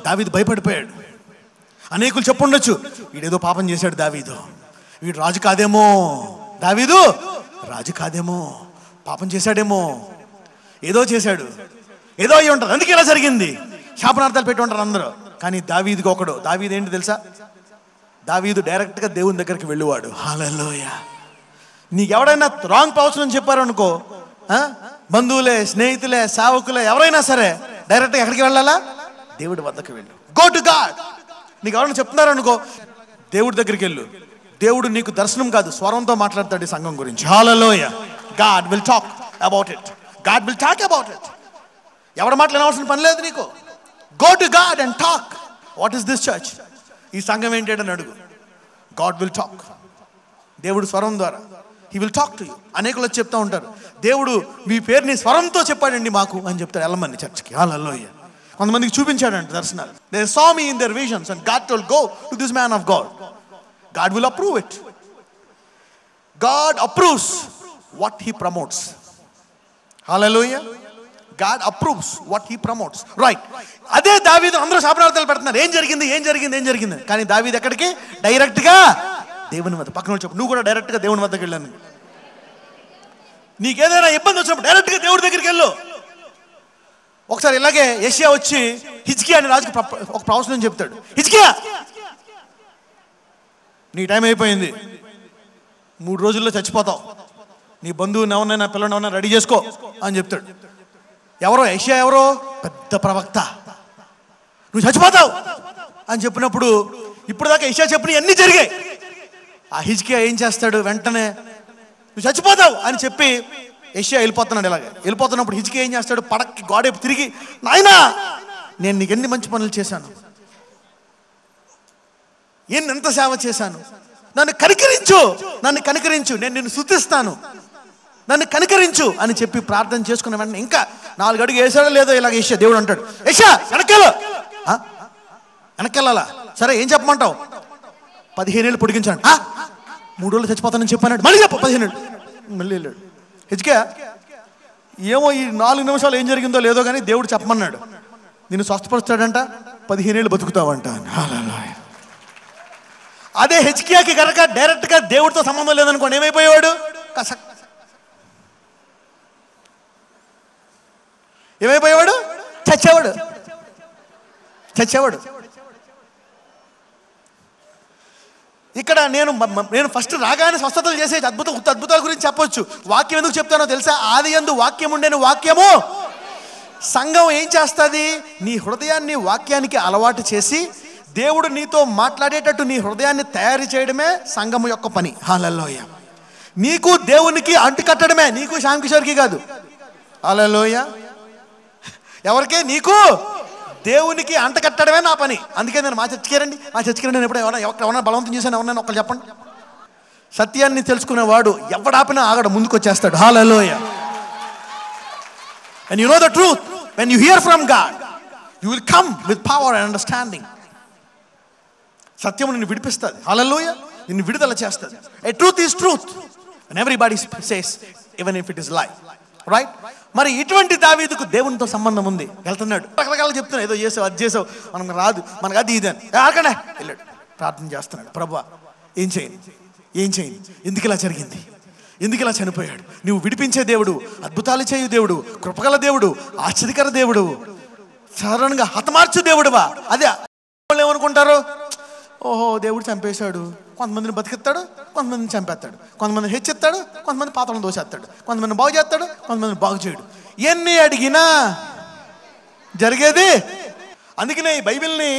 దావీదు భయపడిపోయాడు. అనేకులు చెప్పుండొచ్చు, వీడేదో పాపం చేశాడు దావీదు, వీడు రాజు కాదేమో, దావీదు రాజు కాదేమో, పాపం చేశాడేమో, ఏదో చేశాడు, ఏదో అయ్యి ఉంటుంది, అందుకే ఇలా జరిగింది, శాపనార్థాలు పెట్టి ఉంటారు అందరూ. కానీ దావీదుకి ఒకడు. దావీదు ఏంటి తెలుసా? దావీదు డైరెక్ట్గా దేవుని దగ్గరికి వెళ్ళేవాడు. హల్లెలూయా. నీకెవడైనా రాంగ్ ప్రవచనం చెప్పారు అనుకో, బంధువులే, స్నేహితులే, సేవకులే, ఎవరైనా సరే డైరెక్ట్గా ఎక్కడికి వెళ్ళాలా? దేవుడి వద్దకు వెళ్ళు. Go to God. నీకు ఎవరైనా చెప్తున్నారు అనుకో, దేవుడి దగ్గరికి వెళ్ళు. దేవుడు నీకు దర్శనం కాదు, స్వరంతో మాట్లాడతాడు ఈ సంఘం గురించి. Hallelujah. God will talk about it. ఎవడ మాట్లాడవలసిన పని లేదు నీకు. Go to God and talk. What is this church? ఈ సంఘం ఏంటని అడుగు. God will talk. దేవుడు స్వరం ద్వారా he will talk to you. అనేకులు చెప్తూ ఉంటారు, దేవుడు మీ పేరుని స్వరంతో చెప్పాడండి మాకు అని చెప్తారు. వెళ్ళమని చర్చ్కి. హల్లెలూయా. కొంతమందికి చూపించాడంట దర్శనాలు. They saw me in their visions and God told, go to this man of God. God will approve it. God approves what he promotes. Hallelujah. God approves what he promotes. Right. అదే దావీదు అందరూ శాపనార్థాలు పెడుతున్నారు. ఏం జరిగింది? కానీ దావీదు ఎక్కడికి? డైరెక్ట్ గా దేవుని వద్ద. పక్కన చెప్పు, నువ్వు కూడా డైరెక్ట్ గా దేవుని వద్దకు వెళ్ళాను. నీకేదైనా ఇబ్బంది వచ్చినప్పుడు డైరెక్ట్ గా దేవుడి దగ్గరికి వెళ్ళు. ఒకసారి ఇలాగే యెషయా వచ్చి హిజ్కియా అనే రాజుకి ఒక ప్రవచనం చెప్తాడు. హిజ్కియా, నీ టైం అయిపోయింది, 3 రోజుల్లో చచ్చిపోతావు, నీ బంధువుని ఎవరినైనా పిల్లని ఎవరైనా రెడీ చేసుకో అని చెప్తాడు. ఎవరో యెషయా, ఎవరో పెద్ద ప్రవక్త, నువ్వు చచ్చిపోతావు అని చెప్పినప్పుడు ఇప్పుడు దాకా యెషయా చెప్పిన అన్నీ జరిగాయి. ఆ హిజ్కియా ఏం చేస్తాడు? వెంటనే నువ్వు చచ్చిపోతావు అని చెప్పి యెషయా వెళ్ళిపోతున్నాడు. ఇలాగే వెళ్ళిపోతున్నప్పుడు హిజ్కియా ఏం చేస్తాడు? పడక్కి గోడేపు తిరిగి, నాయనా నేను నీకు ఎన్ని మంచి పనులు చేశాను, ఎంత సేవ చేశాను, నన్ను కనికరించు, నేను నిన్ను స్తుతిస్తాను, నన్ను కనికరించు అని చెప్పి ప్రార్థన చేసుకున్న వెంటనే ఇంకా 4 అడుగు వేసాడో లేదో ఇలాగ యెషయా దేవుడు అంటాడు, యెషయా వెనకెళ్ళాలా? సరే ఏం చెప్పమంటావు? 15 ఏళ్ళు పొడిగించాడు. 3 రోజులు చచ్చిపోతానని చెప్పాడు. మళ్ళీ చెప్పు 15 ఏళ్ళు. మళ్ళీ వెళ్ళాడు. హిజ్కియా ఏమో ఈ 4 నిమిషాలు ఏం జరిగిందో లేదో కానీ దేవుడు చెప్పమన్నాడు, నిన్ను స్వస్థపరుస్తాడంట, 15 ఏళ్ళు బతుకుతావంట. అదే హిజ్కియాకి కనుక డైరెక్ట్ గా దేవుడితో సంబంధం లేదనుకోండి, ఏమైపోయేవాడు? చచ్చేవాడు. ఇక్కడ నేను ఫస్ట్ రాగానే స్వస్థతలు చేసే అద్భుతాల గురించి చెప్పొచ్చు. వాక్యం ఎందుకు చెప్తానో తెలుసా? ఆది యందు వాక్యం ఉండేను, వాక్యము. సంఘం ఏం చేస్తుంది? నీ హృదయాన్ని వాక్యానికి అలవాటు చేసి దేవుడు నీతో మాట్లాడేటట్టు నీ హృదయాన్ని తయారు చేయడమే సంఘం యొక్క పని. హల్లెలూయా. నీకు దేవునికి అంటు కట్టడమే, నీకు శ్యామ్ కిషోర్కి కాదు. హల్లెలూయా. ఎవరికే? నీకు దేవునికి అంట కట్టడమే నా పని. అందుకే నేను మా చర్చికి రండి నేను ఎప్పుడు ఎవరైనా బలవంతం చేశాను, ఎవరైనా ఒకళ్ళు చెప్పండి. సత్యాన్ని తెలుసుకునేవాడు ఎవడాపినా ఆగడు, ముందుకు వచ్చేస్తాడు. హల్లెలూయా. And you know the truth, when you hear from God, you will come with power and understanding. సత్యము నిన్ను విడిపిస్తుంది. హల్లెలూయా. నిన్ను విడుదల చేస్తుంది. A truth is truth and everybody says even if it is lie, right? మరి ఇటువంటి దావీదుకు దేవునితో సంబంధం ఉంది. వెళ్తున్నాడు, రకరకాలు చెప్తున్నాడు, ఏదో చేసావు, అది చేసావు, మనకు రాదు, మనకు అది ఇది అని ఆకనే వెళ్ళాడు. ప్రార్థన చేస్తున్నాడు, ప్రభువా ఏం చేయను, ఎందుకు ఇలా జరిగింది, ఎందుకు ఇలా చనిపోయాడు? నువ్వు విడిపించే దేవుడు, అద్భుతాలు చేయు దేవుడు, కృపగల దేవుడు, ఆశ్చర్యకర దేవుడు, సడన్గా హతమార్చు దేవుడువా. అదే వాళ్ళు ఏమనుకుంటారు, ఓహో దేవుడు చంపేశాడు, కొంతమందిని బతికిస్తాడు, కొంతమందిని చంపేస్తాడు, కొంతమందిని హెచ్చిస్తాడు, కొంతమంది పాత్రలను దోసేస్తాడు, కొంతమందిని బాగు చేస్తాడు, కొంతమందిని బాగు చేయడు. ఎన్ని అడిగినా జరిగేది. అందుకనే ఈ బైబిల్ని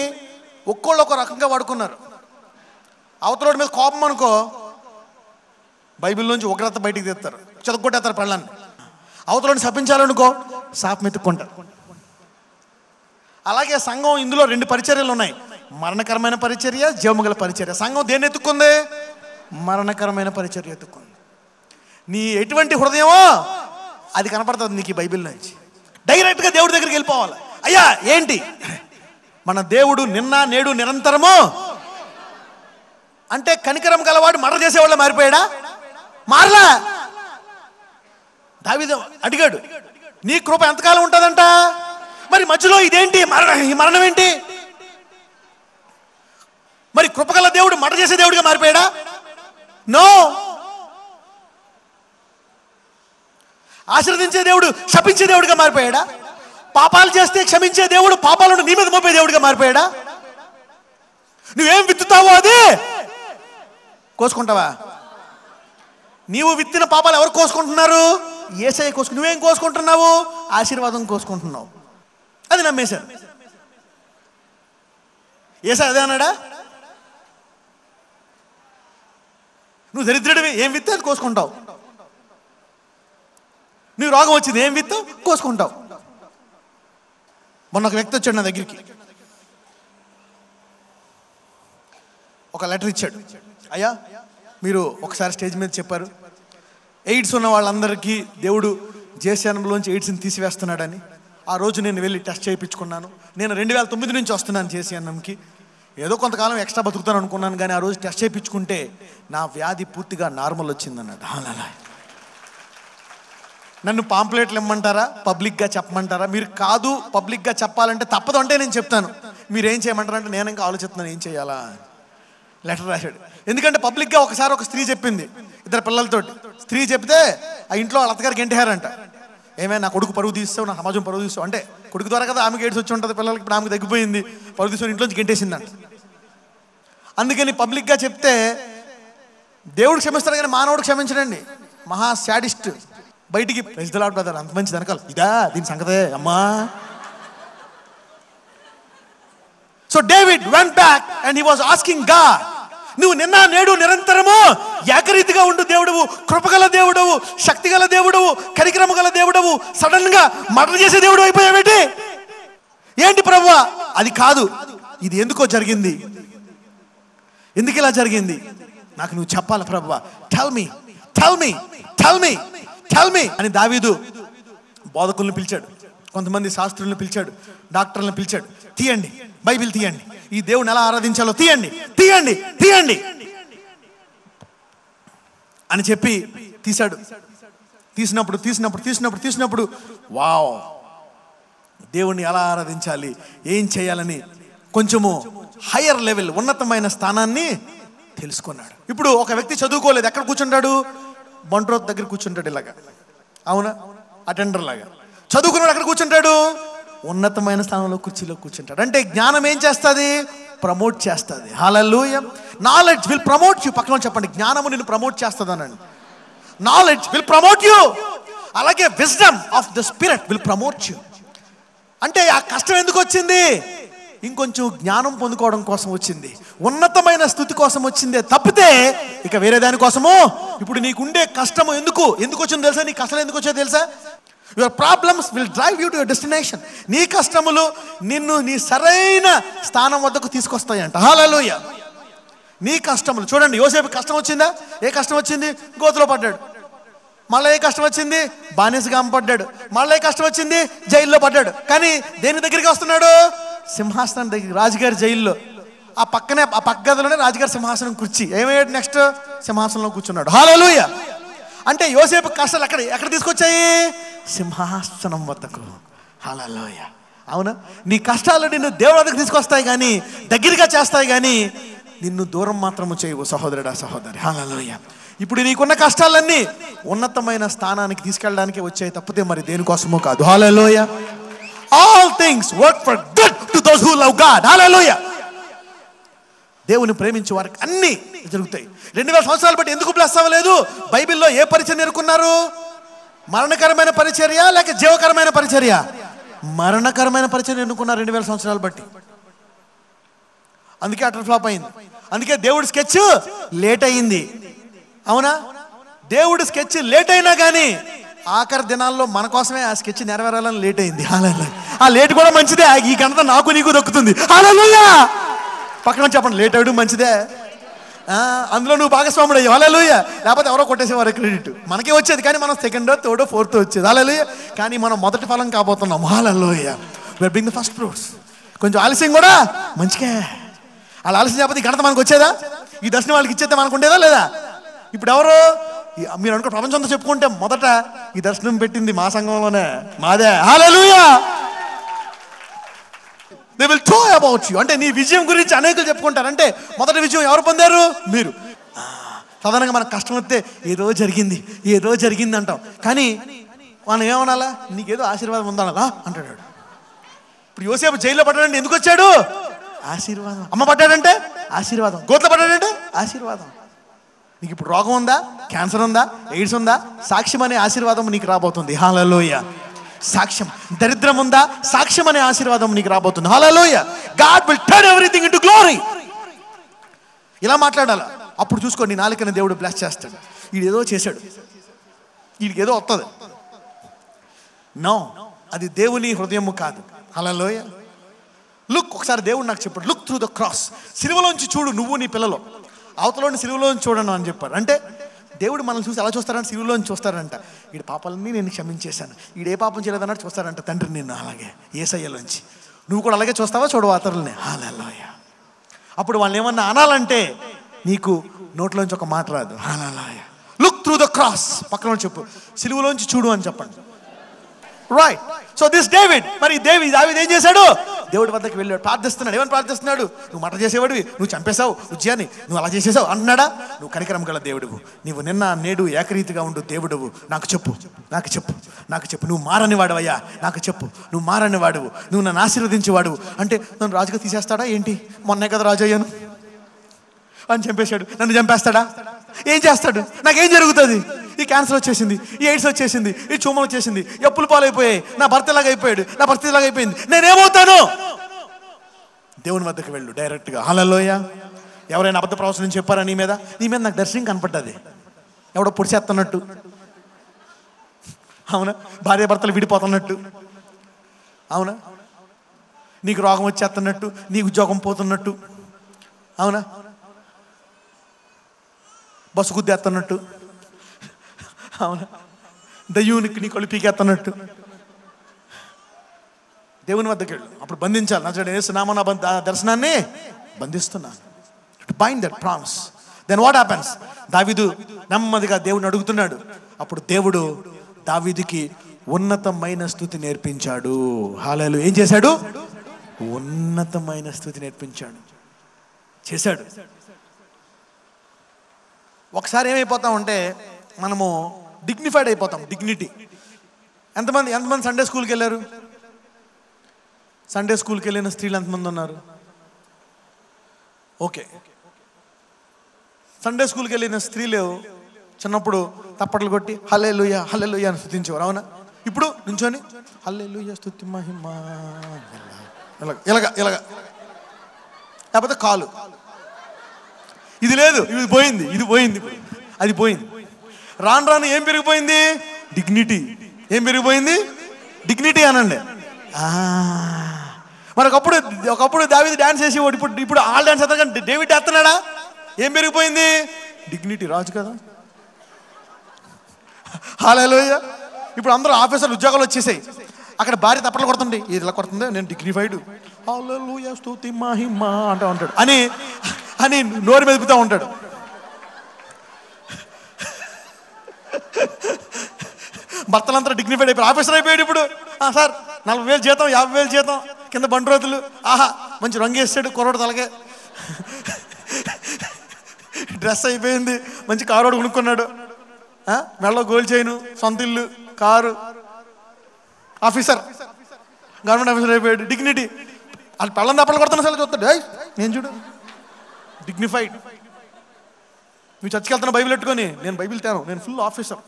ఒక్కోళ్ళు ఒక రకంగా వాడుకున్నారు. అవతలోడి మీద కోపం అనుకో, బైబిల్లోంచి ఉగ్రత బయటికి తెస్తారు, చదువుకొట్టేస్తారు పళ్ళని. అవతలోని శపించాలనుకో, శాపం ఎత్తుక్కుంటారు. అలాగే సంఘం, ఇందులో 2 పరిచర్యలు ఉన్నాయి, మరణకరమైన పరిచర్య, జీవముగల పరిచర్య. సంఘం దేన్ని ఎత్తుక్కుంది? మరణకరమైన పరిచర్య ఎత్తుక్కుంది. నీ ఎటువంటి హృదయమో అది కనపడుతుంది నీకు ఈ బైబిల్ నుంచి. డైరెక్ట్గా దేవుడి దగ్గరికి వెళ్ళిపోవాలి. అయ్యా ఏంటి, మన దేవుడు నిన్న నేడు నిరంతరము అంటే కనికరం గలవాడు మర్ర చేసేవాళ్ళ మారిపోయాడా? మారలా. దావీదు అడిగాడు, నీ కృప ఎంతకాలం ఉంటుందంట? మరి మధ్యలో ఇదేంటి, ఈ మరణం ఏంటి? మరి కృపగల దేవుడు మర్ర చేసే దేవుడిగా మారిపోయాడా? నో. ఆశీర్వదించే దేవుడు శపించే దేవుడిగా మారిపోయాడా? పాపాలు చేస్తే క్షమించే దేవుడు పాపాలను నీ మీద మోపే దేవుడిగా మారిపోయాడా? నువ్వేం విత్తుతావో అదే కోసుకుంటావా? నీవు విత్తిన పాపాలు ఎవరు కోసుకుంటున్నారు? యేసయ్య కోసుకు. నువ్వేం కోసుకుంటున్నావు? ఆశీర్వాదం కోసుకుంటున్నావు. అది నమ్మేశారు. యేసయ్య అదే అన్నాడా? నువ్వు దరిద్రుడివి, ఏం విత్తే అది కోసుకుంటావు. నువ్వు రోగం వచ్చింది, ఏం విత్తావు కోసుకుంటావు. మొన్న ఒక వ్యక్తి వచ్చాడు నా దగ్గరికి, ఒక లెటర్ ఇచ్చాడు. అయ్యా మీరు ఒకసారి స్టేజ్ మీద చెప్పారు, ఎయిడ్స్ ఉన్న వాళ్ళందరికీ దేవుడు జేసీఎన్ఎంలోంచి ఎయిడ్స్ని తీసివేస్తున్నాడని. ఆ రోజు నేను వెళ్ళి టెస్ట్ చేయించుకున్నాను. నేను 2009 నుంచి వస్తున్నాను జేసీఎన్ఎంకి. ఏదో కొంతకాలం ఎక్స్ట్రా బతుకుతాను అనుకున్నాను, కానీ ఆ రోజు టెస్ట్ చేయించుకుంటే నా వ్యాధి పూర్తిగా నార్మల్ వచ్చిందన్నాడు. అలా నన్ను పాంప్లెట్లు ఇమ్మంటారా, పబ్లిక్గా చెప్పమంటారా? మీరు కాదు పబ్లిక్గా చెప్పాలంటే తప్పదు అంటే నేను చెప్తాను. మీరేం చేయమంటారంటే నేను ఇంకా ఆలోచిస్తున్నాను ఏం చేయాలా. లెటర్ రాశాడు. ఎందుకంటే పబ్లిక్గా ఒకసారి ఒక స్త్రీ చెప్పింది, 2 పిల్లలతోటి. స్త్రీ చెప్తే ఆ ఇంట్లో వాళ్ళ అత్తగారు గెంటేశారంట. ఏమైనా నా కొడుకు పరుగు తీస్తావు, నా సమాజం పరుగు తీస్తావు అంటే, కొడుకు ద్వారా కదా ఆమెకి ఎయిడ్స్ వచ్చి ఉంటుంది, పిల్లలకి ఇప్పుడు ఆమెకు తగ్గిపోయింది, పరుగు తీసుకొని ఇంట్లోంచి గెంటేసిందంట. అందుకని పబ్లిక్గా చెప్తే దేవుడు క్షమిస్తాడు కానీ మానవుడు క్షమించడండి. మహా శాడిస్ట్. బయటికి ప్రెసిడెంట్ బ్రదర్ అంత మంచి వెనకాల ఇదా దీని సంగతే అమ్మా. So David went back and he was asking God, నువ్వు నిన్న నేడు నిరంతరము ఏకరీతిగా ఉండు దేవుడవు, కృపగల దేవుడవు, శక్తిగల దేవుడవు, కనికరము గల దేవుడవు, సడన్ గా మర్డర్ చేసే దేవుడు అయిపోయావేంటి? ఏంటి ప్రభువా? అది కాదు, ఇది ఎందుకో జరిగింది, ఎందుకు ఇలా జరిగింది నాకు నువ్వు చెప్పాలి ప్రభువా. Tell me tell me tell me tell me అని దావీదు బోధకులను పిలిచాడు, కొంతమంది శాస్త్రులను పిలిచాడు, డాక్టర్లను పిలిచాడు. తీయండి బైబిల్, తీయండి, ఈ దేవుని ఎలా ఆరాధించాలో తీయండి తీయండి తీయండి అని చెప్పి తీశాడు. తీసినప్పుడు వావ్, దేవుణ్ణి ఎలా ఆరాధించాలి, ఏం చేయాలని కొంచెము హయ్యర్ లెవెల్, ఉన్నతమైన స్థానాన్ని తెలుసుకున్నాడు. ఇప్పుడు ఒక వ్యక్తి చదువుకోలేదు, ఎక్కడ కూర్చుంటాడు? బంట్రోత్ దగ్గర కూర్చుంటాడు ఇలాగా, అవునా? అటెండర్ లాగా. చదువుకున్నాడు ఎక్కడ కూర్చుంటాడు? ఉన్నతమైన స్థానంలో కుర్చీలో కూర్చుంటాడు. అంటే జ్ఞానం ఏం చేస్తుంది? ప్రమోట్ చేస్తుంది. Hallelujah. Knowledge will promote you. పక్కన చెప్పండి, జ్ఞానము నిన్ను ప్రమోట్ చేస్తుంది అనండి. Knowledge will promote you. అలాగే wisdom of the spirit will promote you. అంటే ఆ కష్టం ఎందుకు వచ్చింది? ఇంకొంచెం జ్ఞానం పొందుకోవడం కోసం వచ్చింది, ఉన్నతమైన స్థుతి కోసం వచ్చిందే తప్పితే ఇక వేరే దానికోసము. ఇప్పుడు నీకుండే కష్టము ఎందుకు వచ్చిందో తెలుసా? నీ కష్టం ఎందుకు వచ్చో తెలుసా? Your problems will drive you to your destination. నీ కష్టములు నిన్ను నీ సరైన స్థానం వద్దకు తీసుకొస్తాయంట. హల్లెలూయా. నీ కష్టములు చూడండి, యోసేపు కష్టం వచ్చిందా? ఏ కష్టం వచ్చింది? గోతులో పడ్డాడు. మళ్ళీ ఏ కష్టం వచ్చింది? బానిసగా అమ్మపడ్డాడు. మళ్ళీ ఏ కష్టం వచ్చింది? జైల్లో పడ్డాడు. కానీ దేని దగ్గరికి వస్తున్నాడు? సింహాసనం దగ్గర, రాజుగారి జైల్లో. ఆ పక్క గదిలోనే రాజుగారి సింహాసనం కుర్చీ. ఏమయ్యాడు నెక్స్ట్? సింహాసనంలో కూర్చున్నాడు. హల్లెలూయా. అంటే యోసేపు కష్టాలు ఎక్కడ తీసుకొచ్చాయి? సింహాసనం వద్దకు. హల్లెలూయా. అవునా? నీ కష్టాలు నిన్ను దేవుడి వద్దకు తీసుకొస్తాయి కానీ, దగ్గరగా చేస్తాయి కానీ నిన్ను దూరం మాత్రము చేయవు సహోదరుడా, సహోదరి. హల్లెలూయా. ఇప్పుడు నీకున్న కష్టాలన్నీ ఉన్నతమైన స్థానానికి తీసుకెళ్ళడానికి వచ్చాయి తప్పితే మరి దేనికోసమో కాదు. Hallelujah. All things work for good to those who love God. Hallelujah. దేవుని ప్రేమించే వారికి అన్నీ జరుగుతాయి. 2000 సంవత్సరాలు బట్టి ఎందుకు ప్లస్ అవ్వలేదు? బైబిల్లో ఏ పరిచర్య ఎన్నుకున్నారు? మరణకరమైన పరిచర్య లేక జీవకరమైన పరిచర్య? మరణకరమైన పరిచర్య ఎన్నుకున్నారు 2000 సంవత్సరాలు బట్టి. అందుకే అటర్ ఫ్లాప్ అయింది. అందుకే దేవుడి స్కెచ్ లేట్ అయింది. అవునా? దేవుడి స్కెచ్ లేట్ అయినా కానీ ఆఖరి దినాల్లో మన కోసమే ఆ స్కెచ్ నెరవేరాలని లేట్ అయింది. ఆ లేట్ కూడా మంచిదే. ఈ ఘనత నాకు నీకు దక్కుతుంది. హల్లెలూయా. పక్కన చెప్పండి, లేట్ అవ్వడం మంచిదే. అందులో నువ్వు భాగస్వాముడు అయ్యావు. హల్లెలూయా. లేకపోతే ఎవరో కొట్టేసేవారు క్రెడిట్. మనకే వచ్చేది కానీ మనం సెకండో థర్డో ఫోర్త్ వచ్చేది. హల్లెలూయా. కానీ మనం మొదటి ఫలం కాబోతున్నాం. Hallelujah. We are being the first fruits. కొంచెం ఆలస్యం కూడా మంచిగా. అలా ఆలస్యం చెప్పకపోతే ఈ ఘనత మనకు వచ్చేదా? ఈ దర్శనం వాళ్ళకి ఇచ్చేస్తే మనకు ఉండేదా లేదా? ఇప్పుడు ఎవరు మీరు అనుకో ప్రపంచంతో చెప్పుకుంటే మొదట ఈ దర్శనం పెట్టింది మా సంఘంలోనే, మాదే. హల్లెలూయా. They will talk about you. అంటే నీ విజయం గురించి అనేకులు చెప్పుకుంటారు. అంటే మొదటి విజయం ఎవరు పొందారు? మీరు. సాధారణంగా మనకు కష్టం వస్తే ఏదో జరిగింది అంటాం. కానీ మనం ఏమనాలా? నీకేదో ఆశీర్వాదం ఉందనాలా అంటాడు. ఇప్పుడు యోసేపు జైల్లో పడ్డాడంటే ఎందుకు వచ్చాడు? ఆశీర్వాదం. అమ్మ పడ్డాడంటే ఆశీర్వాదం. గోత్లో పడ్డాడంటే ఆశీర్వాదం. నీకు ఇప్పుడు రోగం ఉందా, క్యాన్సర్ ఉందా, ఎయిడ్స్ ఉందా, సాక్ష్యం అనే ఆశీర్వాదం నీకు రాబోతుంది. హల్లెలూయా. సాక్ష్యం. దరిద్రం ఉందా, సాక్ష్యం అనే ఆశీర్వాదం నీకు రాబోతుంది. Hallelujah. God will turn everything into glory. ఇలా మాట్లాడాలి. అప్పుడు చూసుకో, నీ నాలుకని దేవుడు బ్లెస్ చేస్తాడు. వీడేదో చేశాడు, వీడికి ఏదో వస్తుంది. నో, అది దేవుని హృదయము కాదు. హల్లెలూయా. లుక్, ఒకసారి దేవుడు నాకు చెప్పాడు, లుక్ త్రూ ద క్రాస్. సిలువలోంచి చూడు, నువ్వు నీ పిల్లలు. అవతలోని సిలువలోంచి చూడను అని చెప్పారు. అంటే దేవుడు మనల్ని చూసి ఎలా చూస్తారంటే సిలువలోంచి చూస్తారంట. వీడి పాపాలన్నీ నేను క్షమించేశాను, వీడే పాపం చేయలేదన్నట్టు చూస్తారంట తండ్రి నిన్ను. అలాగే యేసయ్యలోంచి నువ్వు కూడా అలాగే చూస్తావా? చూడవా అతరుల్ని? హల్లెలూయా. అప్పుడు వాళ్ళని ఏమన్నా అనాలంటే నీకు నోట్లోంచి ఒక మాట రాదు. Hallelujah. Look through the cross. పక్కన చెప్పు, సిలువలోంచి చూడు అని చెప్పండి. రైట్. సో దిస్ డేవిడ్, మరి దావీదు ఏం చేశాడు? దేవుడి వద్దకు వెళ్ళాడు, ప్రార్థిస్తున్నాడు. ఏమని ప్రార్థిస్తున్నాడు? నువ్వు మట చేసేవాడివి, నువ్వు చంపేశావు ఉజ్జయాన్ని, నువ్వు అలా చేసేసావు అంటున్నాడా? నువ్వు కనికరం గల దేవుడువు, నువ్వు నిన్న నేడు ఏకరీతిగా ఉండు దేవుడువు. నాకు చెప్పు. నువ్వు మారని వాడువయ్యా, నాకు చెప్పు. నువ్వు మారని వాడువు, నువ్వు నన్ను ఆశీర్వదించేవాడువు. అంటే నన్ను రాజుగా తీసేస్తాడా ఏంటి? మొన్నే కదా రాజు అయ్యాను అని చంపేశాడు. నన్ను చంపేస్తాడా? ఏం చేస్తాడు? నాకేం జరుగుతుంది? ఈ క్యాన్సర్ వచ్చేసింది, ఈ ఎయిడ్స్ వచ్చేసింది, ఈ చూమ వచ్చేసింది, ఎప్పులు పాలైపోయాయి, నా భర్త ఇలాగ అయిపోయాడు, నా భర్త ఇలాగ అయిపోయింది, నేనేమవుతాను? దేవుని వద్దకు వెళ్ళు డైరెక్ట్గా. హల్లెలూయా. ఎవరైనా అబద్ధ ప్రవచనం చెప్పారా నీ మీద నాకు దర్శనం కనపడ్డది. ఎవడో పొడిచేస్తున్నట్టు, అవునా? భార్య భర్తలు విడిపోతున్నట్టు, అవునా? నీకు రోగం వచ్చేస్తున్నట్టు, నీకు ఉద్యోగం పోతున్నట్టు, అవునా? బస్సు గుద్దేస్తున్నట్టు, అవునా? దయ్యూనికి నీ కళ్ళు పీకేస్తున్నట్టు. దేవుని వద్దకు వెళ్ళు, అప్పుడు బంధించాలి. నా చూడండి, యేసునామమున నా దర్శనాన్ని బంధిస్తున్నాను. Bind that promise. Then what happens? దావీదు నెమ్మదిగా దేవుడిని అడుగుతున్నాడు. అప్పుడు దేవుడు దావీదుకి ఉన్నతమైన స్తుతి నేర్పించాడు. హల్లెలూయా. ఏం చేశాడు? ఉన్నతమైన స్తుతి నేర్పించాడు, చేశాడు. ఒకసారి ఏమైపోతామంటే మనము డిగ్నిఫైడ్ అయిపోతాం. డిగ్నిటీ. ఎంతమంది సండే స్కూల్కి వెళ్ళారు? సండే స్కూల్కి వెళ్ళిన స్త్రీలు ఎంతమంది ఉన్నారు? ఓకే. సండే స్కూల్కి వెళ్ళిన స్త్రీలు చిన్నప్పుడు తప్పట్లు కొట్టి హల్లెలూయా హల్లెలూయా అని స్తుతించేవారు, అవునా? ఇప్పుడు నుంచొని హల్లెలూయా స్తుతి మహిమ ఇలాగ లేకపోతే కాలు. ఇది లేదు, ఇది పోయింది, అది పోయింది. రాను ఏం పెరిగిపోయింది? డిగ్నిటీ. ఏం పెరిగిపోయింది? డిగ్నిటీ అనండి. మరి ఒకప్పుడు దావీదు డాన్స్ చేసేవాడు, ఇప్పుడు ఆల్ డాన్స్ చేస్తాడు. కానీ డేవిడ్ వేస్తున్నాడా? ఏం పెరిగిపోయింది? డిగ్నిటీ. రాజు కదా. హల్లెలూయా. ఇప్పుడు అందరూ ఆఫీసర్లు ఉద్యోగాలు వచ్చేసాయి. అక్కడ భార్య తప్పలు కొడుతుంది, ఇది ఇలా కొడుతుంది, నేను డిగ్నిఫైడ్ హల్లెలూయా స్తుతి మహిమ అంటూ ఉంటాడు అని నోరు మెదుపుతూ ఉంటాడు. భర్తలంతా డిగ్నిఫైడ్ అయిపోయి ఆఫీసర్ అయిపోయాడు. ఇప్పుడు సార్ 40,000 జీతం, 50,000 జీతం, కింద బండి రోజులు, ఆహా మంచి రంగు వేసాడు కుర్రోడు తలగే, డ్రెస్ అయిపోయింది, మంచి కారోడు కొనుక్కున్నాడు, మెడలో గోల్డ్ చైను, సొంత ఇల్లు, కారు, ఆఫీసర్, గవర్నమెంట్ ఆఫీసర్ అయిపోయాడు, డిగ్నిటీ. వాళ్ళు పెళ్ళం తప్పలు కొడుతున్న సార్ చూస్తాడు, నేను చూడు డిగ్నిఫైడ్. నువ్వు చర్చికి వెళ్తున్నా బైబిల్ పెట్టుకొని, నేను బైబిల్ తేను, నేను ఫుల్ ఆఫీసర్,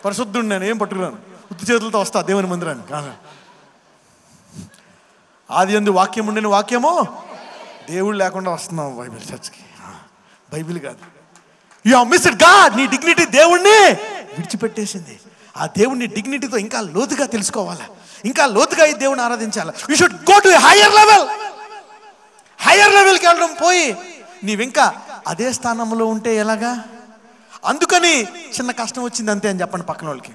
పరిశుద్ధుడు, నేను ఏం పట్టుకున్నాను, ఉత్తి చేతులతో వస్తా దేవుని మందిరానికి. ఆది యందు వాక్యం ఉండిన వాక్యము దేవుడు లేకుండా వస్తున్నావు బైబిల్ చర్చికి, బైబిల్ కాదు. You have missed God. నీ డిగ్నిటీ దేవుణ్ణి విడిచిపెట్టేసింది. ఆ దేవుణ్ణి డిగ్నిటీతో ఇంకా లోతుగా తెలుసుకోవాలా, ఇంకా లోతుగా ఈ దేవుని ఆరాధించాలా. You should go to higher level. Higher లెవెల్కి వెళ్ళడం పోయి నీవింకా అదే స్థానంలో ఉంటే ఎలాగా? అందుకని చిన్న కష్టం వచ్చింది అంతే అని చెప్పండి పక్కన వాళ్ళకి.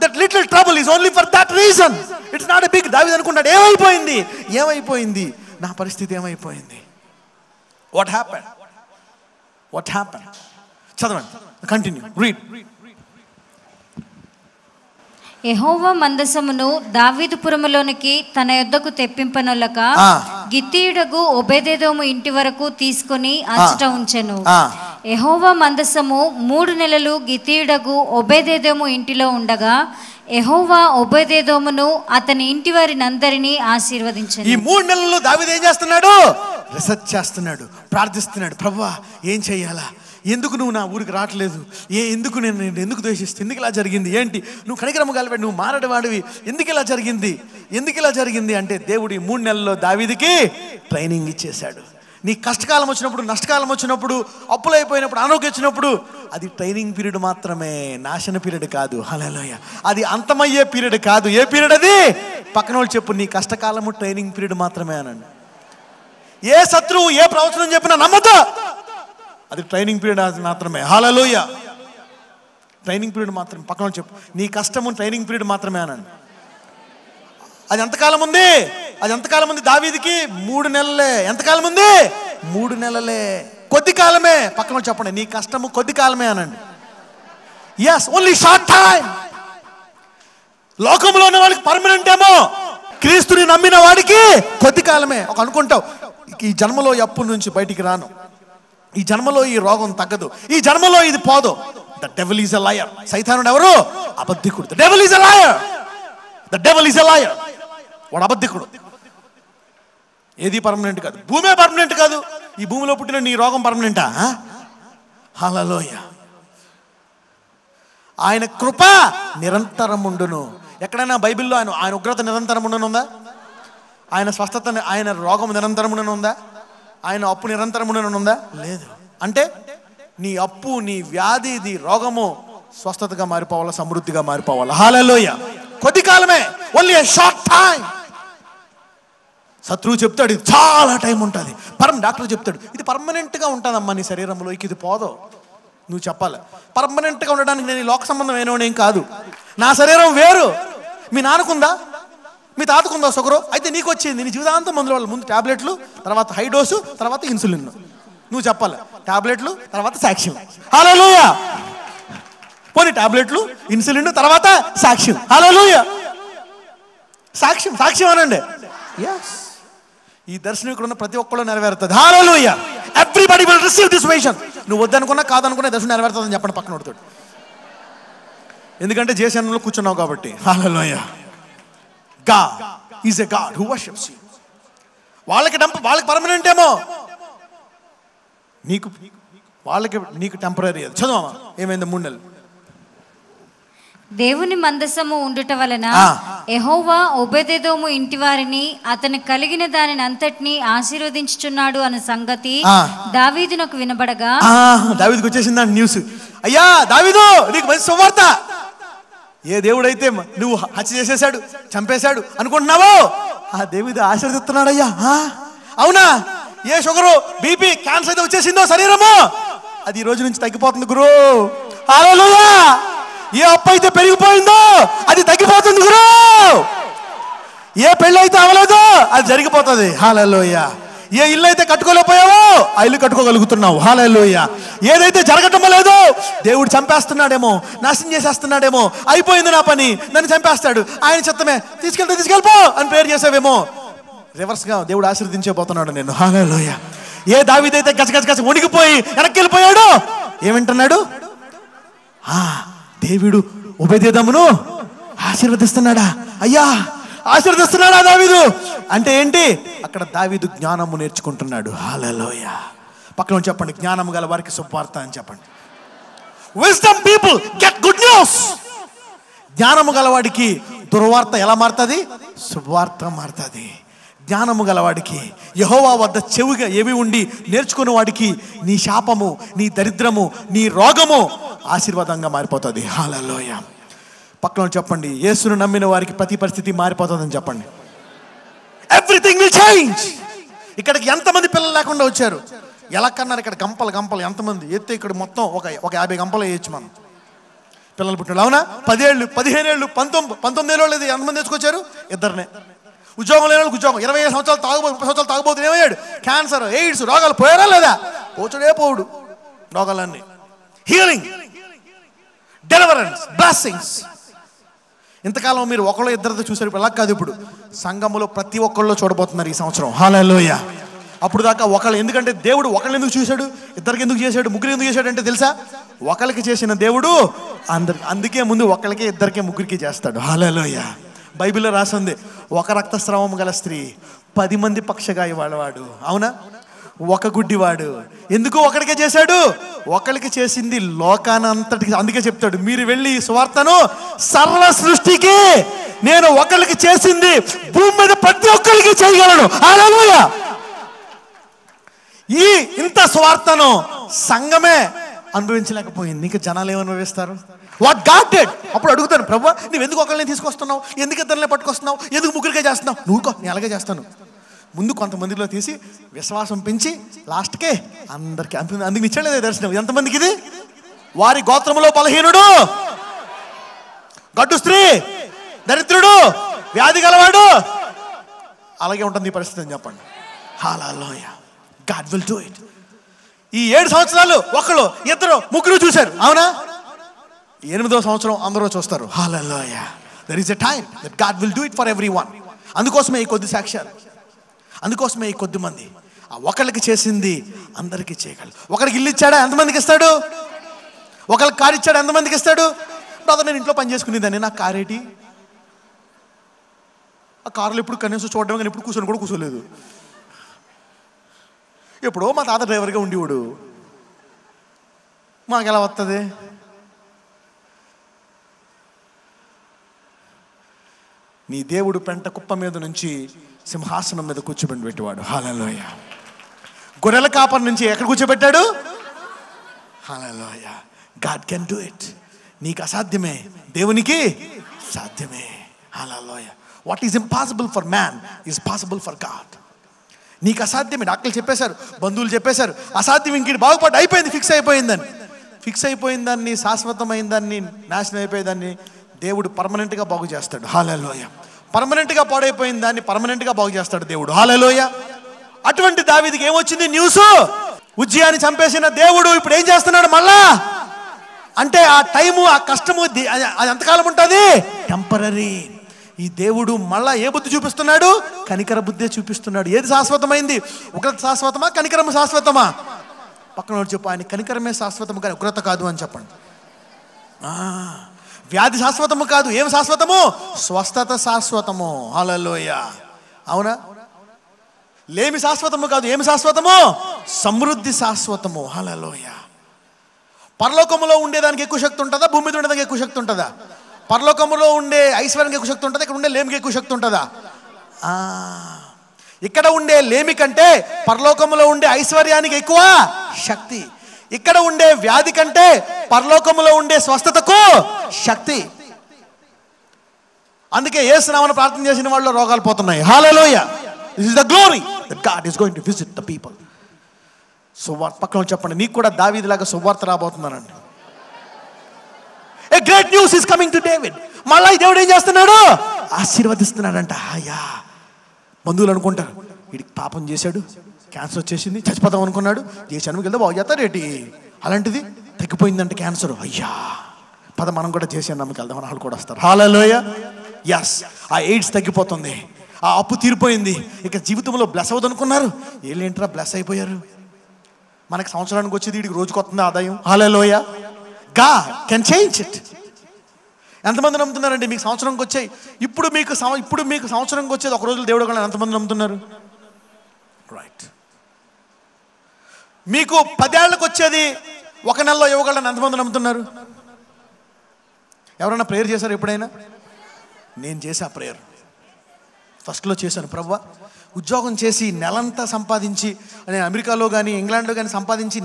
That little trouble is only for that reason, it's not a big. దావీదు అనుకున్నాడు, ఏమైపోయింది నా పరిస్థితి, ఏమైపోయింది? What happen? చదవండి, కంటిన్యూ, రీడ్. యెహోవా మందసమును దావీదుపురములోనికి తన యొద్దకు తెప్పింపనొల్లక గిత్తీయుడగు ఓబేదెదోము ఇంటి వరకు తీసుకొని అచ్చట ఉంచెను. యెహోవా మందసము 3 నెలలు గిత్తీయుడగు ఓబేదెదోము ఇంటిలో ఉండగా యెహోవా ఓబేదెదోమును అతని ఇంటి వారినందరినీ ఆశీర్వదించెను. ఈ 3 నెలల్లో దావీదు ఏం చేస్తున్నాడు? రీసెర్చ్ చేస్తున్నాడు, ప్రార్థిస్తున్నాడు. ప్రభువా ఏం చెయ్యాలా, ఎందుకు నువ్వు నా ఊరికి రావట్లేదు, ఎందుకు నేను ఎందుకు ద్వేషిస్తే, ఎందుకు ఇలా జరిగింది, ఏంటి నువ్వు కనికరము కలిపాడు, నువ్వు మారడవాడివి, ఎందుకు ఇలా జరిగింది అంటే దేవుడు ఈ 3 నెలల్లో దావీదుకి ట్రైనింగ్ ఇచ్చేశాడు. నీ కష్టకాలం వచ్చినప్పుడు, నష్టకాలం వచ్చినప్పుడు, అప్పులైపోయినప్పుడు, అనారోగ్యం వచ్చినప్పుడు, అది ట్రైనింగ్ పీరియడ్ మాత్రమే, నాశన పీరియడ్ కాదు. హల్లెలూయా. అది అంతమయ్యే పీరియడ్ కాదు. ఏ పీరియడ్ అది? పక్కన వాళ్ళు చెప్పు, నీ కష్టకాలము ట్రైనింగ్ పీరియడ్ మాత్రమే అనండి. ఏ శత్రువు ఏ ప్రవచనం చెప్పినా నమ్మదు, అది ట్రైనింగ్ పీరియడ్ మాత్రమే. హల్లెలూయా. ట్రైనింగ్ పీరియడ్ మాత్రమే. పక్కన చెప్పు, నీ కష్టము ట్రైనింగ్ పీరియడ్ మాత్రమే అనండి. అది ఎంతకాలం ఉంది? దావీదుకి 3 నెలలే. ఎంతకాలం ఉంది? 3 నెలలే, కొద్ది కాలమే. పక్కన చెప్పండి, నీ కష్టము కొద్ది కాలమే అనండి. Yes, only short time. లోకంలో ఉన్న వాడికి పర్మనెంట్ ఏమో, క్రీస్తుని నమ్మిన వాడికి కొద్ది కాలమే. ఒక అనుకుంటావు, ఈ జన్మలో ఈ అప్పు నుంచి బయటికి రాను, ఈ జన్మలో ఈ రోగం తగ్గదు, ఈ జన్మలో ఇది పోదు. The devil is a liar. సైతానుడు ఎవరు? అబద్ధికుడు. The devil is a liar. వాడు అబద్ధికుడు. ఏది పర్మనెంట్ కాదు, భూమే పర్మనెంట్ కాదు. ఈ భూమిలో పుట్టిన నీ రోగం పర్మనెంటా? హల్లెలూయా. ఆయన కృప నిరంతరం ఉండును. ఎక్కడైనా బైబిల్లో ఆయన ఉగ్రత నిరంతరం ఉండునుందా? ఆయన స్వస్థత, ఆయన రోగం నిరంతరం ఉండునుందా? ఆయన అప్పు నిరంతరం ఉండునుందా? లేదు. అంటే నీ అప్పు, నీ వ్యాధి, నీ రోగము స్వస్థతగా మారిపోవాలా, సమృద్ధిగా మారిపోవాలా. హల్లెలూయా. కొద్ది కాలమే, ఓన్లీ ఎ షార్ట్ టైం. శత్రువు చెప్తాడు ఇది చాలా టైం ఉంటుంది, డాక్టర్ చెప్తాడు ఇది పర్మనెంట్గా ఉంటుందమ్మా నీ శరీరంలో, ఇది పోదు. నువ్వు చెప్పాలి, పర్మనెంట్గా ఉండడానికి నేను ఈ లోక సంబంధం ఏం కాదు, నా శరీరం వేరు. మీ నాన్నకుందా, మీ తాతకుందా షుగరు, అయితే నీకు వచ్చింది, నీ జీవితాంతం మందుల వాళ్ళు. ముందు ట్యాబ్లెట్లు, తర్వాత హై డోసు, తర్వాత ఇన్సులిన్. నువ్వు చెప్పాలి, ట్యాబ్లెట్లు తర్వాత సాక్ష్యం. హల్లెలూయా. పోనీ ట్యాబ్లెట్లు, ఇన్సులిన్, తర్వాత సాక్ష్యం. హల్లెలూయా. సాక్ష్యం అనండి. ఎస్, ఈ దర్శనం ఇక్కడ ఉన్న ప్రతి ఒక్కళ్ళు నెరవేరుతుంది. Hallelujah. Everybody will receive this vision. నువ్వు వద్దనుకున్నా కాదనుకున్నా దర్శనం నెరవేరుతుందని చెప్పండి పక్కన పడుతాడు. ఎందుకంటే జేసన్లో కూర్చున్నావు కాబట్టి. హల్లెలూయా. God is a God who worships you. వాళ్ళకి పర్మనెంట్ ఏమో, నీకు టెంపరీ. చదవమా ఏమైంది? 3 నెలలు. దేవుని మందసము ఉండుట వలన యెహోవా ఓబేదెదోము ఇంటి వారిని అతను కలిగిన దానిని అంతటిని ఆశీర్వదించుచున్నాడు అన్న సంగతి దావీదునకు వినబడగా, దావీదుకు వచ్చేసింది న్యూస్. అయ్యా దావీదు, నీకు మంచి సువార్త. ఏ దేవుడైతే నువ్వు హత్య చేసేశాడు, చంపేశాడు అనుకుంటున్నావో ఆ దేవుడు ఆశీర్వదిస్తున్నాడయ్యా. అవునా? ఏ షుగరు, బీపీ, క్యాన్సర్ అయితే వచ్చేసిందో శరీరము, అది ఈ రోజు నుంచి తగ్గిపోతుంది గురు. హల్లెలూయా. ఏ అప్పు అయితే పెరిగిపోయిందో అది తగ్గిపోతుంది. ఏ పెళ్ళి అయితే అవ్వలేదో అది జరిగిపోతుంది. హల్లెలూయా. ఏ ఇల్లు అయితే కట్టుకోలేకపోయావో ఆ ఇల్లు కట్టుకోగలుగుతున్నావు. హల్లెలూయా. ఏదైతే జరగటం లేదో దేవుడు చంపేస్తున్నాడేమో, నాశనం చేసేస్తున్నాడేమో, అయిపోయింది నా పని, నన్ను చంపేస్తాడు, ఆయన చిత్తమే, తీసుకెళ్ళిపో అని ప్రేయర్ చేసావేమో, రివర్స్గా దేవుడు ఆశీర్వదించబోతున్నాడు నేను. హల్లెలూయా. ఏ దావీదైతే గజ వణికిపోయి వెనక్కి వెళ్ళిపోయాడో ఏమంటున్నాడు? దేవుడు ఉపదేదమును ఆశీర్వదిస్తున్నాడా? అయ్యా ఆశీర్వదిస్తున్నాడా దావీదు అంటే ఏంటి? అక్కడ దావీదు జ్ఞానము నేర్చుకుంటున్నాడు. హల్లెలూయా. పక్కన చెప్పండి, జ్ఞానము గల వారికి శుభవార్త అని చెప్పండి. Wisdom people get good news. జ్ఞానము గలవాడికి దుర్వార్త ఎలా మారుతుంది? శుభవార్త మారుతుంది. జ్ఞానము గలవాడికి, యెహోవా వద్ద చెవిగా ఏవి ఉండి నేర్చుకున్న వాడికి నీ శాపము, నీ దరిద్రము, నీ రోగము ఆశీర్వాదంగా మారిపోతుంది. హల్లెలూయా. పక్కన చెప్పండి, యేసును నమ్మిన వారికి ప్రతి పరిస్థితి మారిపోతుందని చెప్పండి. Everything will change. ఇక్కడికి ఎంతమంది పిల్లలు లేకుండా వచ్చారు? ఎలా కన్నారు? ఇక్కడ గంపలు ఎంతమంది ఎత్తే ఇక్కడ మొత్తం ఒక 50 గంపలు వేయచ్చు మనం పిల్లలు పుట్టిన. అవునా? 10 ఏళ్ళు, 15 ఏళ్ళు, 19 ఏళ్ళు లేదు. ఎంతమంది తెచ్చుకొచ్చారు? ఇద్దరినే. ఉద్యోగం లేని వాళ్ళకి ఉద్యోగం. 25 సంవత్సరాలు 30 సంవత్సరాలు తాగుబోతులు ఏమయ్యాడు? క్యాన్సర్, ఎయిడ్స్ రోగాలు పోయారా లేదా? పోడు రోగాలన్నీ. Healing, deliverance, blessings. ఇంతకాలం మీరు ఒకళ్ళు ఇద్దరితో చూసారు, ఇప్పుడు అలా కాదు. ఇప్పుడు సంఘములో ప్రతి ఒక్కళ్ళు చూడబోతున్నారు ఈ సంవత్సరం. హల్లెలూయా. అప్పుడు దాకా ఒకళ్ళు, ఎందుకంటే దేవుడు ఒకళ్ళు ఎందుకు చూశాడు, ఇద్దరికి ఎందుకు చేశాడు, ముగ్గురు ఎందుకు చేశాడు అంటే తెలుసా? ఒకరికి చేసిన దేవుడు అందుకే ముందు ఒకరికి, ఇద్దరికి, ముగ్గురికి చేస్తాడు. హల్లెలూయా. బైబిల్లో రాసింది, ఒక రక్తస్రావం గల స్త్రీ 10 మంది పక్షగాయ వాడవాడు. అవునా? ఒక గుడ్డివాడు. ఎందుకు ఒకడికే చేశాడు? ఒకరికి చేసింది లోకానంతటికి. అందుకే చెప్తాడు, మీరు వెళ్ళి ఈ సువార్తను సర్వ సృష్టికి, నేను ఒకరికి చేసింది భూమి మీద ప్రతి ఒక్కరికి చేయగలను. హల్లెలూయా. ఈ ఇంత సువార్తను సంఘమే అనుభవించలేకపోయింది, ఇంకా జనాలు ఏమనుభవిస్తారు? What God did. అప్పుడు అడుగుతాను, ప్రభువా నువ్వు ఎందుకు ఒకరిని తీసుకొస్తున్నావు, ఎందుకు ఇద్దరిని పట్టుకొస్తున్నావు, ఎందుకు ముగ్గురికే చేస్తున్నావు? నేను అలాగే చేస్తాను. ముందు కొంతమందిలో తీసి విశ్వాసం పెంచి లాస్ట్కే అందరికి. అందుకు ఇచ్చలేదే దర్శనం. ఎంతమందికి ఇది? వారి గోత్రములో బలహీనుడు, గడ్డు స్త్రీ, దరిద్రుడు, వ్యాధి గలవాడు, అలాగే ఉంటుంది ఈ పరిస్థితి అని చెప్పండి. Hallelujah. God will do it. ఈ 7 సంవత్సరాలు ఒకళ్ళు, ఇద్దరు, ముగ్గురు చూశారు. అవునా? 8వ సంవత్సరం అందరూ చూస్తారు. Hallelujah. There is a time that God will do it for everyone. అందుకోసమే ఈ కొద్ది సాక్ష్యాలు, అందుకోసమే ఈ కొద్ది మంది. ఆ ఒకరికి చేసింది అందరికీ చేయగలరు. ఒకరికి ఇల్లు ఇచ్చాడా? ఎంతమందికి ఇస్తాడు? ఒకరికి కారు ఇచ్చాడా? ఎంతమందికి ఇస్తాడు? బ్రదర్ నేను ఇంట్లో పని చేసుకునేదాన్ని, నాకు కారేటి? ఆ కారులో ఎప్పుడు కనీసం చూడడం, కానీ ఎప్పుడు కూర్చొని కూడా కూర్చోలేదు. ఎప్పుడో మా తాత డ్రైవర్గా ఉండేవాడు, మాకు ఎలా వస్తుంది? నీ దేవుడు పెంట కుప్ప మీద నుంచి సింహాసనం మీద కూర్చోబెట్టేవాడు. హల్లెలూయా. గొర్రెల కాపర్ నుంచి ఎక్కడ కూర్చోబెట్టాడు? Hallelujah. God can do it. నీకు అసాధ్యమే, దేవునికి సాధ్యమే. Hallelujah. What is impossible for man is possible for God. నీకు అసాధ్యమే. డాక్టర్లు చెప్పేశారు, బంధువులు చెప్పేశారు, అసాధ్యం, ఇంక బాగుపడ్డ, అయిపోయింది, ఫిక్స్ అయిపోయిన దాన్ని, శాశ్వతమైన దాన్ని, నాశనం అయిపోయేదాన్ని దేవుడు పర్మనెంట్గా బాగు చేస్తాడు. హల్లెలూయా. పర్మనెంట్గా పాడైపోయిన దాన్ని పర్మనెంట్గా బాగు చేస్తాడు దేవుడు. హల్లెలూయా. అటువంటి దావీదుకి ఏమొచ్చింది న్యూస్? ఉజ్జియాని చంపేసిన దేవుడు ఇప్పుడు ఏం చేస్తున్నాడు మళ్ళా అంటే, ఆ టైము, ఆ కష్టము అది ఎంతకాలం ఉంటుంది? టెంపరరీ. ఈ దేవుడు మళ్ళా ఏ బుద్ధి చూపిస్తున్నాడు? కనికర బుద్ధే చూపిస్తున్నాడు. ఏది శాశ్వతమైంది? ఉగ్రత శాశ్వతమా, కనికరము శాశ్వతమా? పక్కన చెప్పు, ఆయన కనికరమే శాశ్వతము కానీ ఉగ్రత కాదు అని చెప్పండి. వ్యాధి శాశ్వతము కాదు. ఏం శాశ్వతము? స్వస్థత శాశ్వతము. హల్లెలూయా. అవునా? లేమి శాశ్వతము కాదు. ఏమి శాశ్వతము? సమృద్ధి శాశ్వతము. హల్లెలూయా. పరలోకములో ఉండేదానికి ఎక్కువ శక్తి ఉంటుందా, భూమి మీద ఉండేదానికి ఎక్కువ శక్తి ఉంటుందా? పరలోకములో ఉండే ఐశ్వర్యానికి ఎక్కువ శక్తి ఉంటుందా, ఇక్కడ ఉండే లేమికి ఎక్కువ శక్తి ఉంటుందా? ఇక్కడ ఉండే లేమి కంటే పరలోకములో ఉండే ఐశ్వర్యానికి ఎక్కువ శక్తి. ఇక్కడ ఉండే వ్యాధి కంటే పరలోకములో ఉండే స్వస్థతకు శక్తి. అందుకే యేసు నామమున ప్రార్థన చేసిన వాళ్ళు రోగాలు పోతున్నాయి. Hallelujah. This is the glory that God is going to visit the people. సువార్త పక్కన చెప్పండి, నీకు కూడా దావీదులాగా సువార్త రాబోతున్నానండి. A great news is coming to David. మళ్ళీ దేవుడు ఏం చేస్తున్నాడు? ఆశీర్వదిస్తున్నాడంట. అయ్యా, బంధువులు అనుకుంటారు వీడికి పాపం చేశాడు, క్యాన్సర్ వచ్చేసింది, చచ్చిపోతాం అనుకున్నాడు, చేశాను వెళ్తే బాగు చేస్తారేటి, అలాంటిది తగ్గిపోయిందంటే క్యాన్సర్, అయ్యా పద మనం కూడా చేసాను నమ్మకి వెళ్దాం, వాళ్ళు కూడా వస్తారు. హల్లెలూయా. ఎస్, ఆ ఎయిడ్స్ తగ్గిపోతుంది, ఆ అప్పు తీరిపోయింది, ఇక జీవితంలో బ్లెస్ అవ్వదు అనుకున్నారు, ఏంట్రా బ్లెస్ అయిపోయారు. మనకి సంవత్సరానికి వచ్చేది వీడికి రోజుకు వస్తుంది ఆదాయం. Hallelujah. God can change it. ఎంతమంది నమ్ముతున్నారండి మీకు సంవత్సరంకి వచ్చాయి? ఇప్పుడు మీకు సంవత్సరంకి వచ్చేది ఒక రోజులో దేవుడు కూడా ఎంతమంది నమ్ముతున్నారు? రైట్. మీకు 10 ఏళ్ళకి వచ్చేది ఒక నెలలో ఇవ్వగలని ఎంతమంది నమ్ముతున్నారు? ఎవరైనా ప్రేయర్ చేశారు ఎప్పుడైనా? నేను చేసా ప్రేయర్, ఫస్ట్లో చేశాను. ప్రభువా, ఉద్యోగం చేసి నెలంతా సంపాదించి, నేను అమెరికాలో కానీ ఇంగ్లాండ్లో కానీ సంపాదించి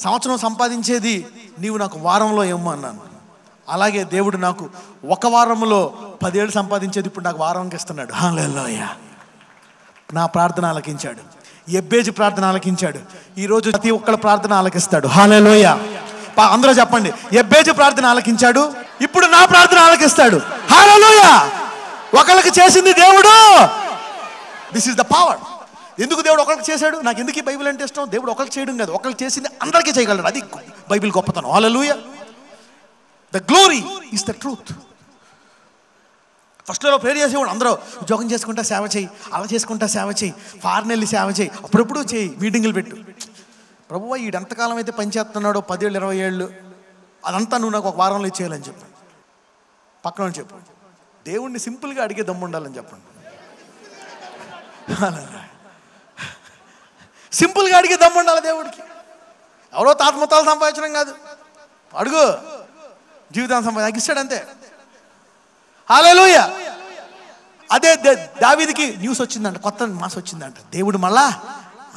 సంవత్సరం సంపాదించేది నీవు నాకు వారంలో ఇవ్వము అన్నాను. అలాగే దేవుడు నాకు ఒక వారంలో 10 ఏళ్ళు సంపాదించేది ఇప్పుడు నాకు వారానికి ఇస్తున్నాడు. హల్లెలూయా. నా ప్రార్థన ఆలకించాడు, ఎబ్బేజు ప్రార్థన ఆలకించాడు, ఈరోజు ప్రతి ఒక్కళ్ళ ప్రార్థన ఆలకిస్తాడు. హల్లెలూయా. అందరూ చెప్పండి, ఎబ్బేజు ప్రార్థన ఆలకించాడు, ఇప్పుడు నా ప్రార్థన ఆలకిస్తాడు. హల్లెలూయా. ఒకళ్ళకి చేసింది దేవుడు. This is the power. ఎందుకు దేవుడు ఒకళ్ళకి చేశాడు? నాకు ఎందుకు ఈ బైబిల్ అంటే ఇష్టం? దేవుడు ఒకళ్ళకి చేయడం కాదు, ఒకళ్ళకి చేసింది అందరికీ చేయగలడు. అది బైబిల్ గొప్పతనం. Hallelujah. The glory is the truth. ఫస్ట్లో ప్రేయర్ చేసేవాడు, అందరూ ఉద్యోగం చేసుకుంటా సేవ చేయి, అలా చేసుకుంటా సేవ చేయి, ఫారెన్ వెళ్ళి సేవ చేయి, అప్పుడప్పుడు చేయి, మీటింగులు పెట్టు. ప్రభువా, ఈడు ఎంతకాలం అయితే పనిచేస్తున్నాడో 10 ఏళ్ళు 20 ఏళ్ళు, అదంతా నువ్వు నాకు ఒక వారంలో ఇచ్చేయాలని చెప్పు. పక్కన చెప్పు, దేవుణ్ణి సింపుల్గా అడిగే దమ్ము ఉండాలని చెప్పండి. సింపుల్గా అడిగే దమ్ము ఉండాలి దేవుడికి. ఎవరో తాత్మతాలు సంపాదించడం కాదు, అడుగు, జీవితాన్ని సంపాదిస్తాడు అంతే. హల్లెలూయా. అదే దావీదుకి న్యూస్ వచ్చిందంట, కొత్త మాస్ వచ్చిందంట, దేవుడు మళ్ళా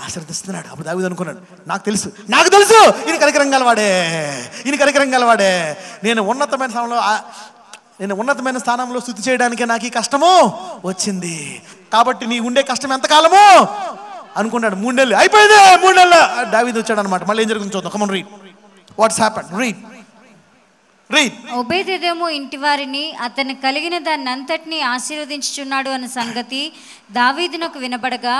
ఆశీర్వదిస్తున్నాడు. అప్పుడు దావీదు అనుకున్నాడు, నాకు తెలుసు ఈయన కనికరం గలవాడే, నేను ఉన్నతమైన స్థానంలో స్తుతి చేయడానికి నాకు ఈ కష్టము వచ్చింది, కాబట్టి నీ ఉండే కష్టం ఎంతకాలము అనుకున్నాడు. 3 నెలలు అయిపోయింది, 3 నెలలు దావీదు వచ్చాడు అనమాట. మళ్ళీ ఏం జరుగుతుంది చూద్దాం. Come on, read what's happened. Read. ఒబేదెదోము ఇంటి వారిని అతను కలిగిన దాన్ని అంతటిని ఆశీర్వదించుచున్నాడు అన్న సంగతి దావీదునకు వినబడగా,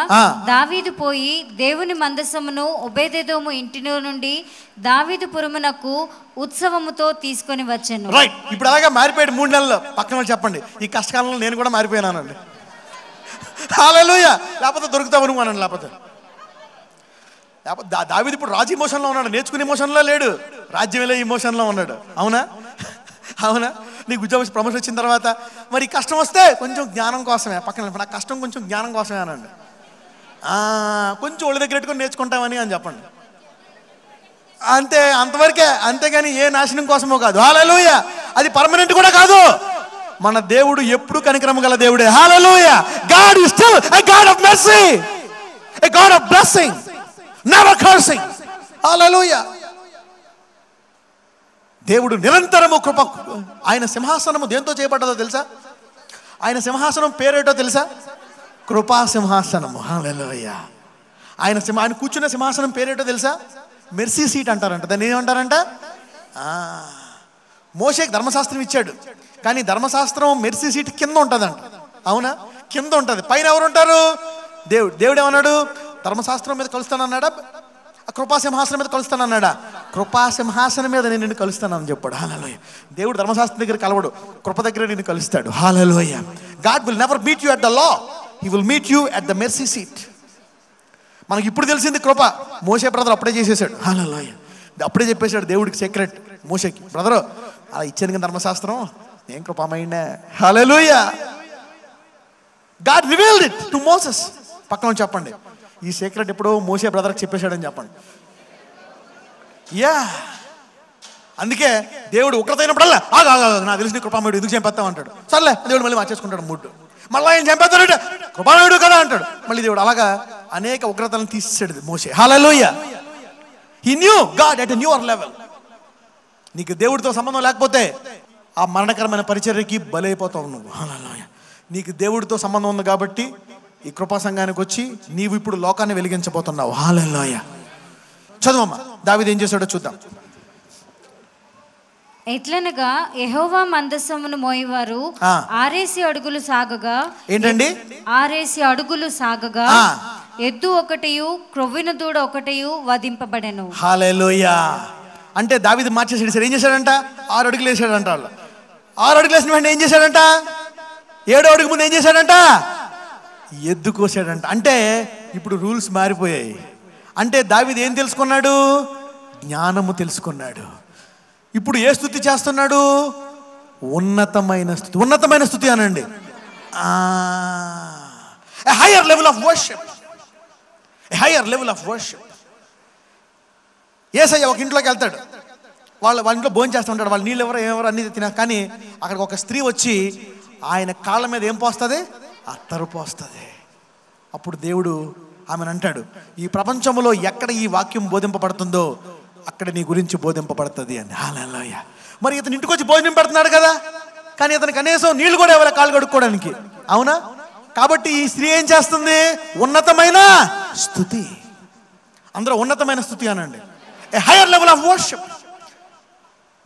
దావీదు పోయి దేవుని మందసమును ఒబేదెదోము ఇంటిలో నుండి దావీదు పురమునకు ఉత్సవముతో తీసుకొని వచ్చాను. రైట్. ఇప్పుడు అలాగా మారిపోయాడు 3 నెలలు. పక్కన చెప్పండి, ఈ కష్టకాలంలో నేను కూడా మారిపోయానండి. హల్లెలూయా. లేకపోతే దొరుకుతావు నువ్వు అనండి. లేకపోతే దావీదు ఇప్పుడు రాజు ఇమోషన్లో ఉన్నాడు, నేర్చుకునే ఇమోషన్లో లేడు, రాజ్యమేలే ఇమోషన్లో ఉన్నాడు. అవునా? నీకు ఉద్యోగం ప్రమోషన్ వచ్చిన తర్వాత మరి కష్టం వస్తే కొంచెం జ్ఞానం కోసమే, పక్కన నా కష్టం కొంచెం జ్ఞానం కోసమే అనండి. కొంచెం ఒళ్ళు దగ్గర పెట్టుకొని నేర్చుకుంటామని అని చెప్పండి. అంతే, అంతవరకే, అంతేగాని ఏ నాశనం కోసమో కాదు. హల్లెలూయా. అది పర్మనెంట్ కూడా కాదు. మన దేవుడు ఎప్పుడు కనికరం గల దేవుడే. Hallelujah. God is still a God of mercy, a God of blessing, never cursing. Hallelujah. దేవుడు నిరంతరము కృప. ఆయన సింహాసనము దేంతో చేయబడ్డదో తెలుసా? ఆయన సింహాసనం పేరేటో తెలుసా? కృపా సింహాసనము. హల్లెలూయా. ఆయన కూర్చున్న సింహాసనం పేరేటో తెలుసా? మెర్సీ సీట్ అంటారంట. దాన్ని ఏమంటారంట? మోషేకి ధర్మశాస్త్రం ఇచ్చాడు, కానీ ధర్మశాస్త్రం మెర్సీ సీట్ కింద ఉంటుందంట. అవునా? కింద ఉంటుంది, పైన ఎవరు ఉంటారు? దేవుడు ఏమన్నాడు? ధర్మశాస్త్రం మీద కలుస్తానన్నాడా? కృపా సింహాసనం మీద కలుస్తానన్నాడా? కృపా సింహాసనం మీద నేను నిన్ను కలుస్తానని చెప్పాడు. హల్లెలూయా. దేవుడు ధర్మశాస్త్రం దగ్గర కలవడు, కృప దగ్గర నిన్ను కలుస్తాడు. Hallelujah. God will never meet you at the law, he will meet you at the mercy seat. మనకి ఇప్పుడు తెలిసింది కృప. మోషే బ్రదర్ అప్పుడే చేసేసాడు. హల్లెలూయా. అప్పుడే చెప్పేశాడు దేవుడికి సీక్రెట్ మోషేకి, బ్రదరు అలా ఇచ్చాను కదా ధర్మశాస్త్రం, నేను కృపామయుడే. Hallelujah. God revealed it to Moses. పక్కన చెప్పండి, ఈ సీక్రెట్ ఎప్పుడో మోసే బ్రదర్కి చెప్పేశాడని చెప్పండి. యా, అందుకే దేవుడు ఉగ్రత అయినప్పుడల్లా నాకు తెలిసిన కృపామయుడు ఎందుకు చంపేస్తావు అంటాడు. సర్లే, దేవుడు మళ్ళీ మార్చేసుకుంటాడు మూడు. మళ్ళీ ఆయన చంపేస్తాడంటే కృపామయుడు కదా అంటాడు. మళ్ళీ దేవుడు అలాగా అనేక ఉగ్రతలను తీసేసాడు మోసే. Hallelujah. He knew God at a newer level. నీకు దేవుడితో సంబంధం లేకపోతే ఆ మరణకరమైన పరిచర్యకి బలైపోతావు నువ్వు. హల్లెలూయా. నీకు దేవుడితో సంబంధం ఉంది కాబట్టి ఈ కృపా సంఘానికి వచ్చి నీవు ఇప్పుడు లోకాన్ని వెలిగించబోతున్నావు. హల్లెలూయా. చదువమ్మా, దావీదు ఏం చేశాడో చూద్దాం. ఎట్లనగా యెహోవా మందసమును మోయివారు 6 అడుగులు సాగగా, ఏంటండి 6 అడుగులు సాగగా ఎద్దు ఒకటియు క్రొవ్విన దూడ ఒకటియు వధింపబడెను. హల్లెలూయా. అంటే దావీదు మార్చేసాడు. సరే ఏం చేశాడంట? 6 అడుగులు వేసాడంట. వాళ్ళు 6 అడుగులు వేసిన వెంటనే ఏం చేశాడంట? 7వ అడుగు ముందు ఏం చేశాడంట? ఎద్దు కోసాడంట. అంటే ఇప్పుడు రూల్స్ మారిపోయాయి. అంటే దావీదు ఏం తెలుసుకున్నాడు? జ్ఞానము తెలుసుకున్నాడు. ఇప్పుడు ఏ స్తుతి చేస్తున్నాడు? ఉన్నతమైన స్తుతి. ఉన్నతమైన స్తుతి అనండి. Higher level of worship. Higher level of worship. యేసయ్య ఒక ఇంట్లోకి వెళ్తాడు. వాళ్ళ ఇంట్లో భోజనం చేస్తూ ఉంటాడు. వాళ్ళు నీళ్ళు ఎవరు అన్ని తినా. కానీ అక్కడికి ఒక స్త్రీ వచ్చి ఆయన కాళ్ళ మీద ఏం పోస్తుంది? అత్తరు పోస్తుంది. అప్పుడు దేవుడు ఆమెను అంటాడు, ఈ ప్రపంచంలో ఎక్కడ ఈ వాక్యం బోధింపబడుతుందో అక్కడ నీ గురించి బోధింపబడుతుంది అని. హల్లెలూయా. మరి ఇతను ఇంటికి వచ్చి భోజనం పెడుతున్నాడు కదా, కానీ ఇతను కనీసం నీళ్ళు కూడా ఎవరు కాళ్ళు కడుక్కోవడానికి. అవునా? కాబట్టి ఈ స్త్రీ ఏం చేస్తుంది? ఉన్నతమైన స్తుతి. అందరూ ఉన్నతమైన స్తుతి అనండి. ఏ హైయర్ లెవెల్ ఆఫ్ వర్షిప్.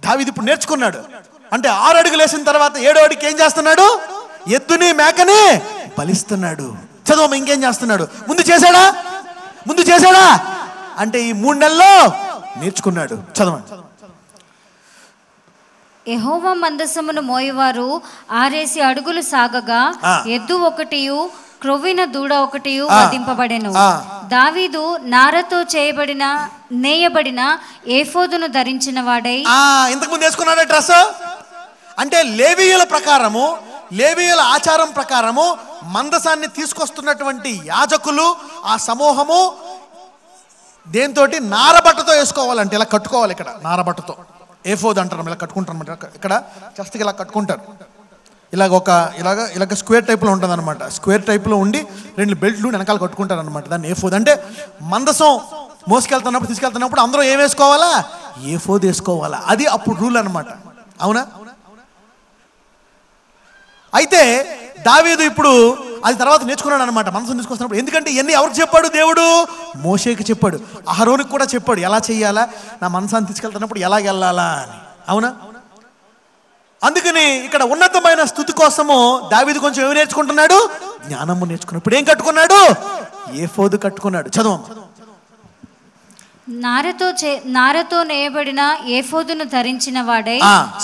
దావీదు ఇప్పుడు నేర్చుకున్నాడు. అంటే 6 అడుగులు వేసిన తర్వాత 7వ అడుగుకి ఏం చేస్తున్నాడు? ఎద్దుని మేకని బలిస్తున్నాడు. చదువు ఇంకేం చేస్తున్నాడు? ముందు చేశాడా? అంటే ఈ 3 నెలల్లో నేర్చుకున్నాడు. చదవండి. యెహోవా మందసమును మోయివారు 6 అడుగులు సాగగా ఎద్దు ఒకటియు క్రొవ్విన దూడ ఒకటియు వధింపబడెను. దావీదు నారతో నేయబడిన ఏఫోదును ధరించిన వాడై. ఇంతకు ముందు వేసుకున్నాడు డ్రెస్. అంటే లేవీయుల ప్రకారము, లేవీయుల ఆచారం ప్రకారము మందసాన్ని తీసుకొస్తున్నటువంటి యాజకులు, ఆ సమూహము దేంతో? నారబట్టతో వేసుకోవాలంటే ఇలా కట్టుకోవాలి. ఇక్కడ నారబట్టతో ఏఫోద్ అంటారు. ఇలా కట్టుకుంటారు అనమాట. ఇక్కడ చెస్ట్కి ఇలా కట్టుకుంటారు. ఇలాగ స్క్వేర్ టైప్లో ఉంటుంది అనమాట. స్క్వేర్ టైప్లో ఉండి 2 బెల్ట్లు వెనకాల కట్టుకుంటారు అనమాట. దాన్ని ఏఫోద్ అంటే మందసం తీసుకెళ్తున్నప్పుడు అందరూ ఏం వేసుకోవాలా? ఏఫోద్ వేసుకోవాలా. అది అప్పుడు రూల్ అనమాట. అవునా? అయితే దావీదు ఇప్పుడు అది తర్వాత నేర్చుకున్నాడు అనమాట. మనసు తీసుకొస్తున్నప్పుడు. ఎందుకంటే ఇవన్నీ ఎవరికి చెప్పాడు? దేవుడు మోషేకి చెప్పాడు. అహరోనుకి కూడా చెప్పాడు ఎలా చెయ్యాలా, నా మనసాన్ని తీసుకెళ్తున్నప్పుడు ఎలాగ వెళ్ళాలా అని. అవునా? అందుకని ఇక్కడ ఉన్నతమైన స్తుతి కోసము దావీదు కొంచెం ఏమి నేర్చుకుంటున్నాడు? జ్ఞానము నేర్చుకున్నాడు. ఇప్పుడు ఏం కట్టుకున్నాడు? ఏఫోదు కట్టుకున్నాడు. చదవం. నారతో నేయబడిన ఏఫోదును ధరించిన వాడై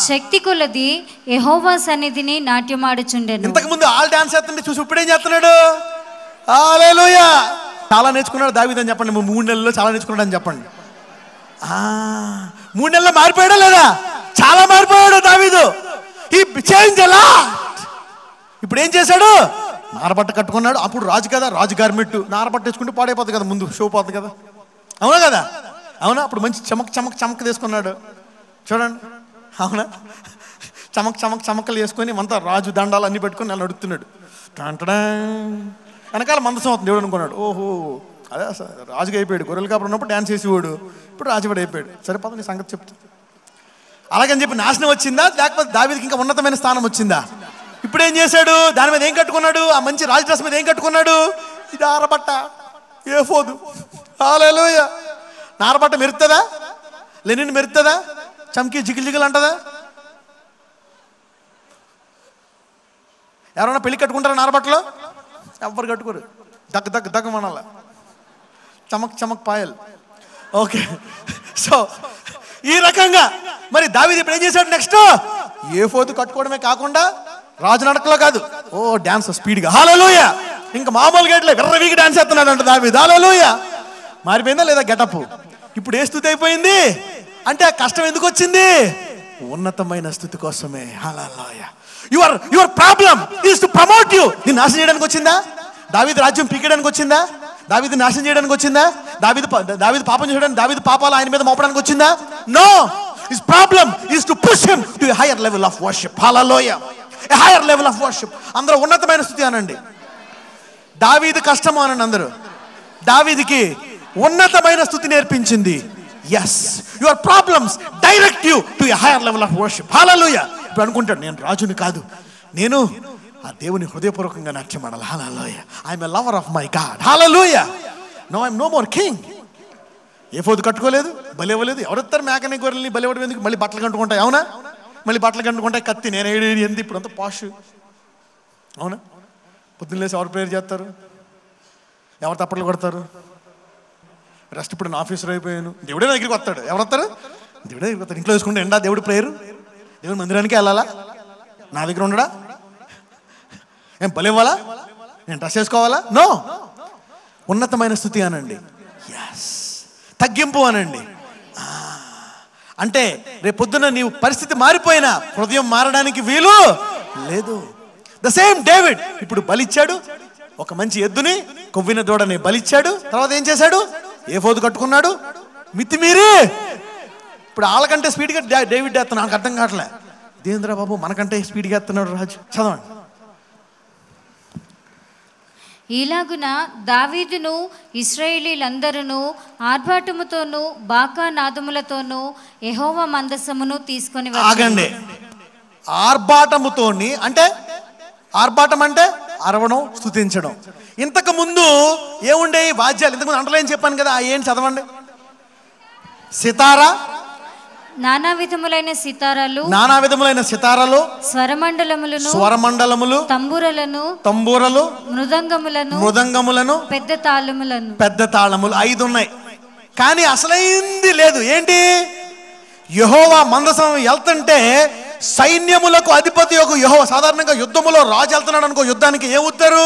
శక్తి కొలది యెహోవా సన్నిధిని నాట్యమాడుచుండెను. ఇంతకు ముందు ఆల్ డాన్స్ చేస్తుంటే చూసి ఇప్పుడు ఏం చేస్తున్నాడు? హల్లెలూయా. చాలా నేర్చుకున్నాడు దావీదు అని చెప్పండి. 3 నెలల్లో చాలా నేర్చుకున్నాడు అని చెప్పండి. 3 నెలల్లో మారిపోయాడా లేదా? చాలా మారిపోయాడు దావీదు. హి చేంజ్ ఎ లాట్. ఇప్పుడు ఏం చేశాడు? నారబట్ట కట్టుకున్నాడు. అప్పుడు రాజు కదా, రాజు గార్మెంట్. నారబట్ట వేసుకుంటే పాడైపోతుంది కదా, ముందు షో పోతుంది కదా. అవునా కదా? అవునా? అప్పుడు మంచి చమక్ తీసుకున్నాడు. చూడండి. అవునా? చమక్కలు వేసుకొని అంతా రాజు దండాలు అన్ని పెట్టుకొని నన్ను అడుగుతున్నాడు. వెనకాల మందసం అవుతుంది దేవుడు అనుకున్నాడు. ఓహో, అదే రాజుగా అయిపోయాడు. గొర్రెల కాపురం ఉన్నప్పుడు డ్యాన్స్ చేసేవాడు, ఇప్పుడు రాజువాడు అయిపోయాడు. సరిపోత నీ సంగతి చెప్తా. అలాగని చెప్పి నాశనం వచ్చిందా? లేకపోతే దావీదుకి ఇంకా ఉన్నతమైన స్థానం వచ్చిందా? ఇప్పుడు ఏం చేశాడు? దాని మీద ఏం కట్టుకున్నాడు? ఆ మంచి రాజు డ్రెస్ మీద ఏం కట్టుకున్నాడు? ఇది ఆరబట్ట, ఏఫోదు. హల్లెలూయా. నారబట్ట మెరుతుందా? లెనిన్ మెరుతుందా? చమ్కి జిగిల్ అంటదా? ఎవరైనా పెళ్లి కట్టుకుంటారా నారబట్టలో? ఎవ్వరు కట్టుకోరు. దగ్గ మనాల చమక్ పాయల్. ఓకే. సో ఈ రకంగా మరి దావీదు ఇప్పుడు ఏం చేశాడు? నెక్స్ట్ ఏఫోదు కట్టుకోవడమే కాకుండా రాజు నడకలో కాదు, ఓ డాన్స్ స్పీడ్గా. హల్లెలూయా. ఇంకా మామూలుగా ఎట్లే విర్రవీకి డాన్స్ చేస్తున్నాడు అంట దావీదు. హల్లెలూయా. మారిపోయిందా లేదా గెటప్? ఇప్పుడు ఏ స్థుతి అయిపోయింది అంటే ఆ కష్టం ఎందుకు వచ్చింది? ఉన్నతమైన స్థుతి కోసమే. Hallelujah. Your problem is to promote you. నిన్ను నాశనం చేయడానికి వచ్చిందా? దావీదు రాజ్యం పీకేయడానికి వచ్చిందా? దావీదు నాశనం చేయడానికి వచ్చిందా? దావీదు పాపం చేయడానికి, దావీదు పాపాలు ఆయన మీద మోపడానికి వచ్చిందా? No. His problem is to push him to a higher level of worship. Hallelujah. A higher level of worship. అందరూ ఉన్నతమైన స్థుతి అనండి. దావీదు కష్టము అనండి అందరూ. దావీదుకి ఉన్నతమైన స్థుతి నేర్పించింది. Yes, your problems direct you to a higher level of worship. Hallelujah. ఇప్పుడు అనుకుంటాడు, నేను రాజుని కాదు, నేను ఆ దేవుని హృదయపూర్వకంగా నాట్యమాడాలి. Hallelujah. I'm a lover of my God. Hallelujah. No I'm no more king. ఏఫోదు కట్టుకోలేదు, బలివ్వలేదు. ఎవరెత్తారు మేకని గొర్రెల్ని బలివ్వడం ఎందుకు? మళ్ళీ బట్టలు కట్టుకుంటాయి. అవునా? మళ్ళీ బట్టలు కట్టుకుంటే కత్తి నేను ఏంది ఇప్పుడు అంతా పాష్. అవునా? పొద్దున్న లేసి ఎవరు ప్రేయర్ చేస్తారు, ఎవరు తప్పట్లు కొడతారు, రెస్ట్ ఇప్పుడు నేను ఆఫీసర్ అయిపోయాను, దేవుడే దగ్గరికి వస్తాడు. ఎవరు వస్తారు? దేవుడే దగ్గరికి వస్తాడు. ఇంట్లో వేసుకుంటే ఎండా దేవుడు ప్రేయరు, దేవుడు మందిరానికి వెళ్ళాలా, నా దగ్గర ఉండడా, ఏం బలి ఇవ్వాలా, నేను డ్రెస్ వేసుకోవాలా? నో. ఉన్నతమైన స్థుతి అనండి, ఎస్. తగ్గింపు అనండి. అంటే రేపు పొద్దున నీవు పరిస్థితి మారిపోయినా హృదయం మారడానికి వీలు లేదు. ద సేమ్ డేవిడ్ ఇప్పుడు బలిచ్చాడు, ఒక మంచి ఎద్దుని, కొవ్విన దూడని బలిచ్చాడు. తర్వాత ఏం చేశాడు? ఏఫోదు కట్టుకున్నాడు. మితిమీరి ఇప్పుడు వాళ్ళకంటే స్పీడ్గా డేవిడ్ వేస్తున్నాడు. నాకు అర్థం కావట్లే, దేంద్ర బాబు మనకంటే స్పీడ్గా వేస్తున్నాడు రాజు. చదవండి. ఈలాగున దావీదును ఇశ్రాయేలీలందరూ ఆర్భాటముతోనూ బాకా నాదములతోనూ యెహోవా మందసమును తీసుకొని ఆగండి. ఆర్భాటముతోని అంటే, ఆర్భాటం అంటే అరవడం, స్తుతించడం. ఇంతకు ముందు ఏముండే వాద్యాలు? ఇంతకుముందు అంటలేని చెప్పాను కదా, ఏంటి చదవండి. సితారా, నానా విధములైన సితారాలు, నానా విధములైన సితారాలు, స్వరమండలములను, స్వరమండలములు, తంబూరలు, మృదంగములను, పెద్ద తాళములు 5 ఉన్నాయి. కానీ అసలైంది లేదు. ఏంటి? యెహోవా మందసం వెళ్తుంటే సైన్యములకు అధిపతి యొక్క యెహోవా. సాధారణంగా యుద్ధములో రాజు వెళ్తున్నాడు అనుకో, యుద్ధానికి ఏం ఊతారు?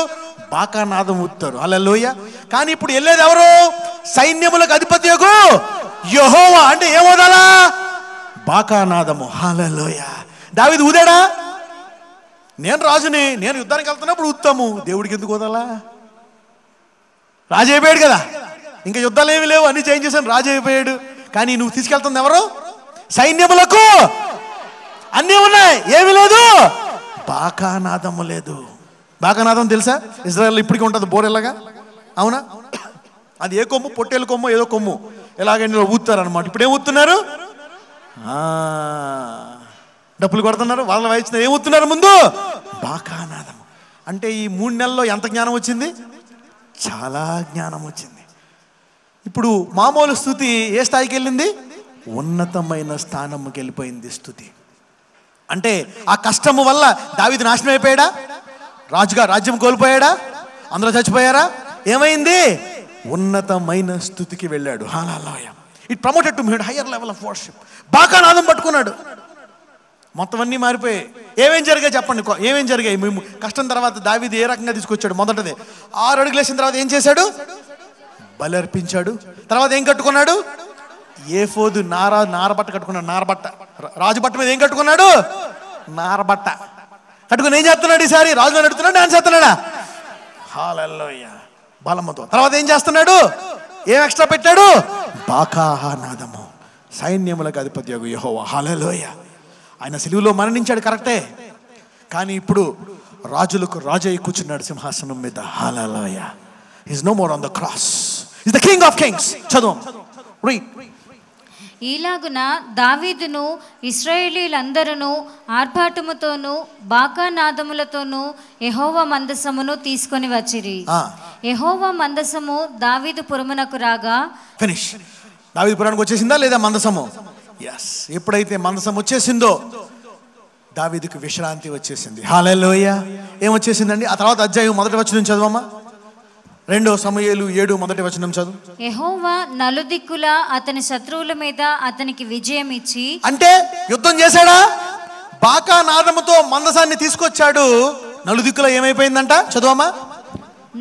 బాకానాదం ఊతారు. హల్లెలూయా. కానీ ఇప్పుడు వెళ్ళేది ఎవరు? సైన్యములకు అధిపతి యొక్క యెహోవా. అంటే ఏమోదాలా? బాకానాదము. హల్లెలూయా. దావీదు ఊదాడా? నేను రాజుని, నేను యుద్ధానికి వెళ్తున్నప్పుడు ఊతాము. దేవుడికి ఎందుకు ఊదాలా? రాజు అయిపోయాడు కదా, ఇంకా యుద్ధాలు ఏమి లేవు, అన్ని చేంజ్ చేశాను, రాజు అయిపోయాడు. కానీ నువ్వు తీసుకెళ్తుంది ఎవరు? సైన్యములకు అన్నీ ఉన్నాయి, ఏమి లేదు, బాకానాదము లేదు. బాకానాదం తెలుసా? ఇజ్రాయెల్ ఇప్పటికీ ఉంటుంది బోరెల్లగా. అవునా? అది ఏ కొమ్ము? పొట్టేలు కొమ్ము, ఏదో కొమ్ము ఎలాగైనా ఊతారు అనమాట. ఇప్పుడు ఏం ఊతున్నారు? డప్పులు కొడుతున్నారు, వాళ్ళ వాయించిన ఏం ఊతున్నారు ముందు? బాకానాదం. అంటే ఈ 3 నెలల్లో ఎంత జ్ఞానం వచ్చింది? చాలా జ్ఞానం వచ్చింది. ఇప్పుడు మామూలు స్థుతి ఏ స్థాయికి వెళ్ళింది? ఉన్నతమైన స్థానంకి వెళ్ళిపోయింది స్థుతి. అంటే ఆ కష్టము వల్ల దావీదు నాశనం అయిపోయాడా? రాజుగా రాజ్యం కోల్పోయాడా? అందరూ చచ్చిపోయారా? ఏమైంది? ఉన్నతమైన స్థుతికి వెళ్ళాడు. Hallelujah. It promoted to higher level of worship. బాకానాదం పట్టుకున్నాడు. మొత్తం అన్నీ మారిపోయాయి. ఏమేం జరిగాయి చెప్పండి? ఏమేం జరిగాయి? మేము కష్టం తర్వాత దావీదు ఏ రకంగా తీసుకొచ్చాడు? మొదటిది 6 అడుగులు వేసిన తర్వాత ఏం చేశాడు? బలి అర్పించాడు. తర్వాత ఏం కట్టుకున్నాడు? ఏఫోదు నారబట్ట కట్టుకున్నాడు. నారబట్ట, రాజు బట్ట మీద ఏం కట్టుకున్నాడు? నారబట్ట కట్టుకుని ఏం చేస్తున్నాడు? ఈసారి రాజులో నడుతున్నాడు, డాన్స్ చేస్తున్నాడా? హల్లెలూయా. బలముతో. తర్వాత ఏం చేస్తున్నాడు? ఏం ఎక్స్ట్రా పెట్టాడు? బాకానాదము. సైన్యములకు అధిపతి యెహోవా. హల్లెలూయా. ఆయన సిలువలో మరణించాడు, కరెక్టే. కానీ ఇప్పుడు రాజులకు రాజు అయి కూర్చున్నాడు సింహాసనం మీద. హల్లెలూయా. He's no more on the cross. He's the King of Kings. చదువు. Read. ఈలాగున దావీదును ఇశ్రాయేలీలందరూ ఆర్భాటముతోనూ బాకానాదములతోనూ యెహోవా మందసమును తీసుకొని వచ్చిరి. యెహోవా మందసము దావీదు పురమునకు రాగా, ఫినిష్. దావీదు పురానికి వచ్చేసిందా లేదా మందసము? ఎస్. ఎప్పుడైతే మందసం వచ్చేసిందో దావీదుకు విశ్రాంతి వచ్చేసింది. హల్లెలూయా. ఏం వచ్చేసిందండి? ఆ తర్వాత అధ్యాయం 1వ వచనం చదవమ్మా. 2 సమూయేలు 7 1వ వచనం చదువు. యెహోవా నలుదిక్కుల అతని శత్రువుల మీద అతనికి విజయం ఇచ్చి. అంటే యుద్ధం చేశాడా? బాకానాదముతో మందసాన్ని తీసుకొచ్చాడు. నలుదిక్కుల ఏమైపోయిందంట? చదువమ్మా.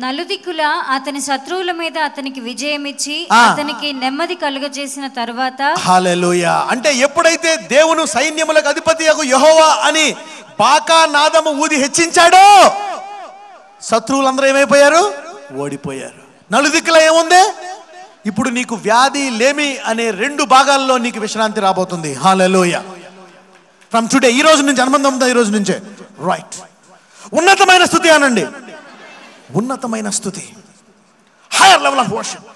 నలుదిక్కుల అతని శత్రువుల మీద అతనికి విజయం ఇచ్చి అతనికి నెమ్మది కలుగజేసిన తర్వాత. హల్లెలూయా. అంటే ఎప్పుడైతే దేవుని సైన్యములకు అధిపతి యెహోవా అని బాకానాదము ఊది హెచ్చించాడో శత్రువులందరూ ఏమైపోయారు? ఓడిపోయారు. నలుదిక్కుల ఏముంది? ఇప్పుడు నీకు వ్యాధి, లేమి అనే 2 భాగాల్లో నీకు విశ్రాంతి రాబోతుంది. హల్లెలూయా. ఫ్రమ్ టుడే, ఈ రోజు నుంచి, అనుబంధం ఈ రోజు నుంచే. రైట్. ఉన్నతమైన స్థుతి అనండి. ఉన్నతమైన స్థుతి, హైయర్ లెవెల్ ఆఫ్ వర్షిప్.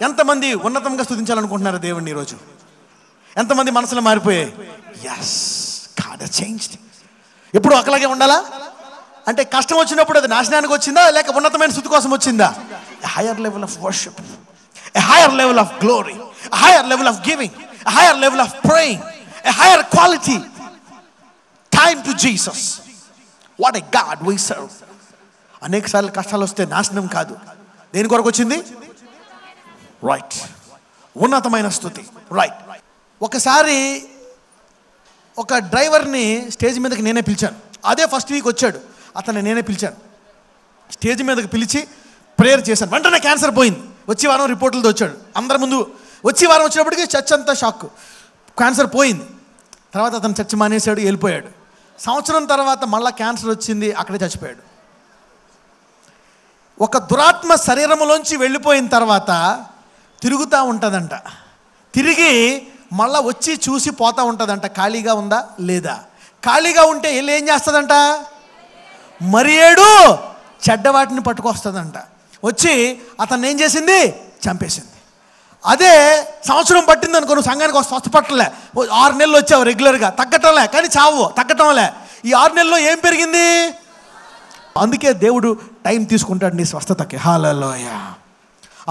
ఎంతమంది ఉన్నతంగా స్థుతించాలనుకుంటున్నారు దేవుణ్ణి ఈరోజు? ఎంతమంది మనసులో మారిపోయాయి? Yes, God has changed. ఎప్పుడు ఒకలాగే ఉండాలా? అంటే కష్టం వచ్చినప్పుడు అది నాశనానికి వచ్చిందా, లేక ఉన్నతమైన స్థుతి కోసం వచ్చిందా? A higher level of worship, a higher level of glory, a higher level of giving, a higher level of praying, a higher quality. Time to Jesus. What a God we serve. అనేక సార్లు కష్టాలు వస్తే నాశనం కాదు, దేని కొరకు వచ్చింది? Right, ఉన్నతమైన స్తుతి. రైట్. ఒకసారి ఒక డ్రైవర్ని స్టేజ్ మీదకి నేనే పిలిచాను. అదే ఫస్ట్ వీక్ వచ్చాడు, అతన్ని నేనే పిలిచాను. స్టేజ్ మీదకి పిలిచి ప్రేయర్ చేశాను. వెంటనే క్యాన్సర్ పోయింది. వచ్చే వారం రిపోర్టులతో వచ్చాడు అందరి ముందు. వచ్చే వారం వచ్చినప్పటికీ చర్చ్ అంతా షాక్. క్యాన్సర్ పోయింది. తర్వాత అతను చర్చ్ మానేశాడు, వెళ్ళిపోయాడు. సంవత్సరం తర్వాత మళ్ళీ క్యాన్సర్ వచ్చింది, అక్కడే చచ్చిపోయాడు. ఒక దురాత్మ శరీరంలోంచి వెళ్ళిపోయిన తర్వాత తిరుగుతూ ఉంటుందంట. తిరిగి మళ్ళీ వచ్చి చూసి పోతూ ఉంటుందంట, ఖాళీగా ఉందా లేదా. ఖాళీగా ఉంటే వెళ్ళి ఏం చేస్తుందంట? మరి 7 చెడ్డవాటిని పట్టుకొస్తుందంట. వచ్చి అతన్ని ఏం చేసింది? చంపేసింది. అదే సంవత్సరం పట్టింది అనుకో, నువ్వు సంఘానికి స్వస్థపట్టలే, 6 నెలలు వచ్చావు రెగ్యులర్గా, తగ్గటంలే. కానీ చావు తగ్గటంలే. ఈ 6 నెలల్లో ఏం పెరిగింది? అందుకే దేవుడు టైం తీసుకుంటాడు నీ స్వస్థతకి. హల్లెలూయా.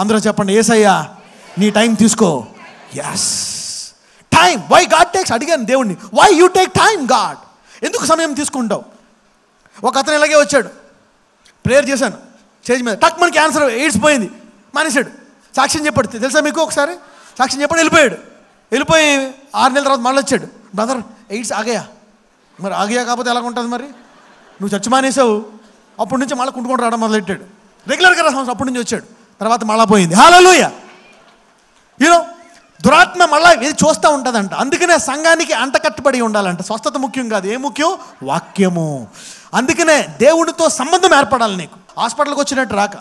అందరూ చెప్పండి, యేసయ్యా నీ టైం తీసుకో. Yes, time. Why God takes. అడిగాను దేవుడిని, why you take time God, ఎందుకు సమయం తీసుకుంటావు? ఒక అతను ఇలాగే వచ్చాడు, ప్రేయర్ చేశాను స్టేజ్ మీద, టక్ మన క్యాన్సర్ ఎయిడ్స్ పోయింది, మానేశాడు. సాక్ష్యం చెప్పాడు, తెలుసా మీకు? ఒకసారి సాక్ష్యం చెప్పాడు, వెళ్ళిపోయాడు. వెళ్ళిపోయి 6 నెలల తర్వాత మళ్ళీ వచ్చాడు, బ్రదర్ ఎయిడ్స్ ఆగయా. మరి ఆగయా కాకపోతే ఎలా ఉంటుంది? మరి నువ్వు చర్చ మానేసావు. అప్పటి నుంచి మళ్ళీ కుంటుకుంటూ రావడం మొదలెట్టాడు. రెగ్యులర్గా రాసం అప్పటి నుంచి వచ్చాడు. తర్వాత మళ్ళీ పోయింది. హల్లెలూయా. యూనో, దురాత్మ మళ్ళీ ఇది చూస్తూ ఉంటుందంట. అందుకనే సంఘానికి అంటకట్టుబడి ఉండాలంట. స్వస్థత ముఖ్యం కాదు, ఏ ముఖ్యం? వాక్యము. అందుకనే దేవుడితో సంబంధం ఏర్పడాలి నీకు. హాస్పిటల్కి వచ్చినట్టు రాక.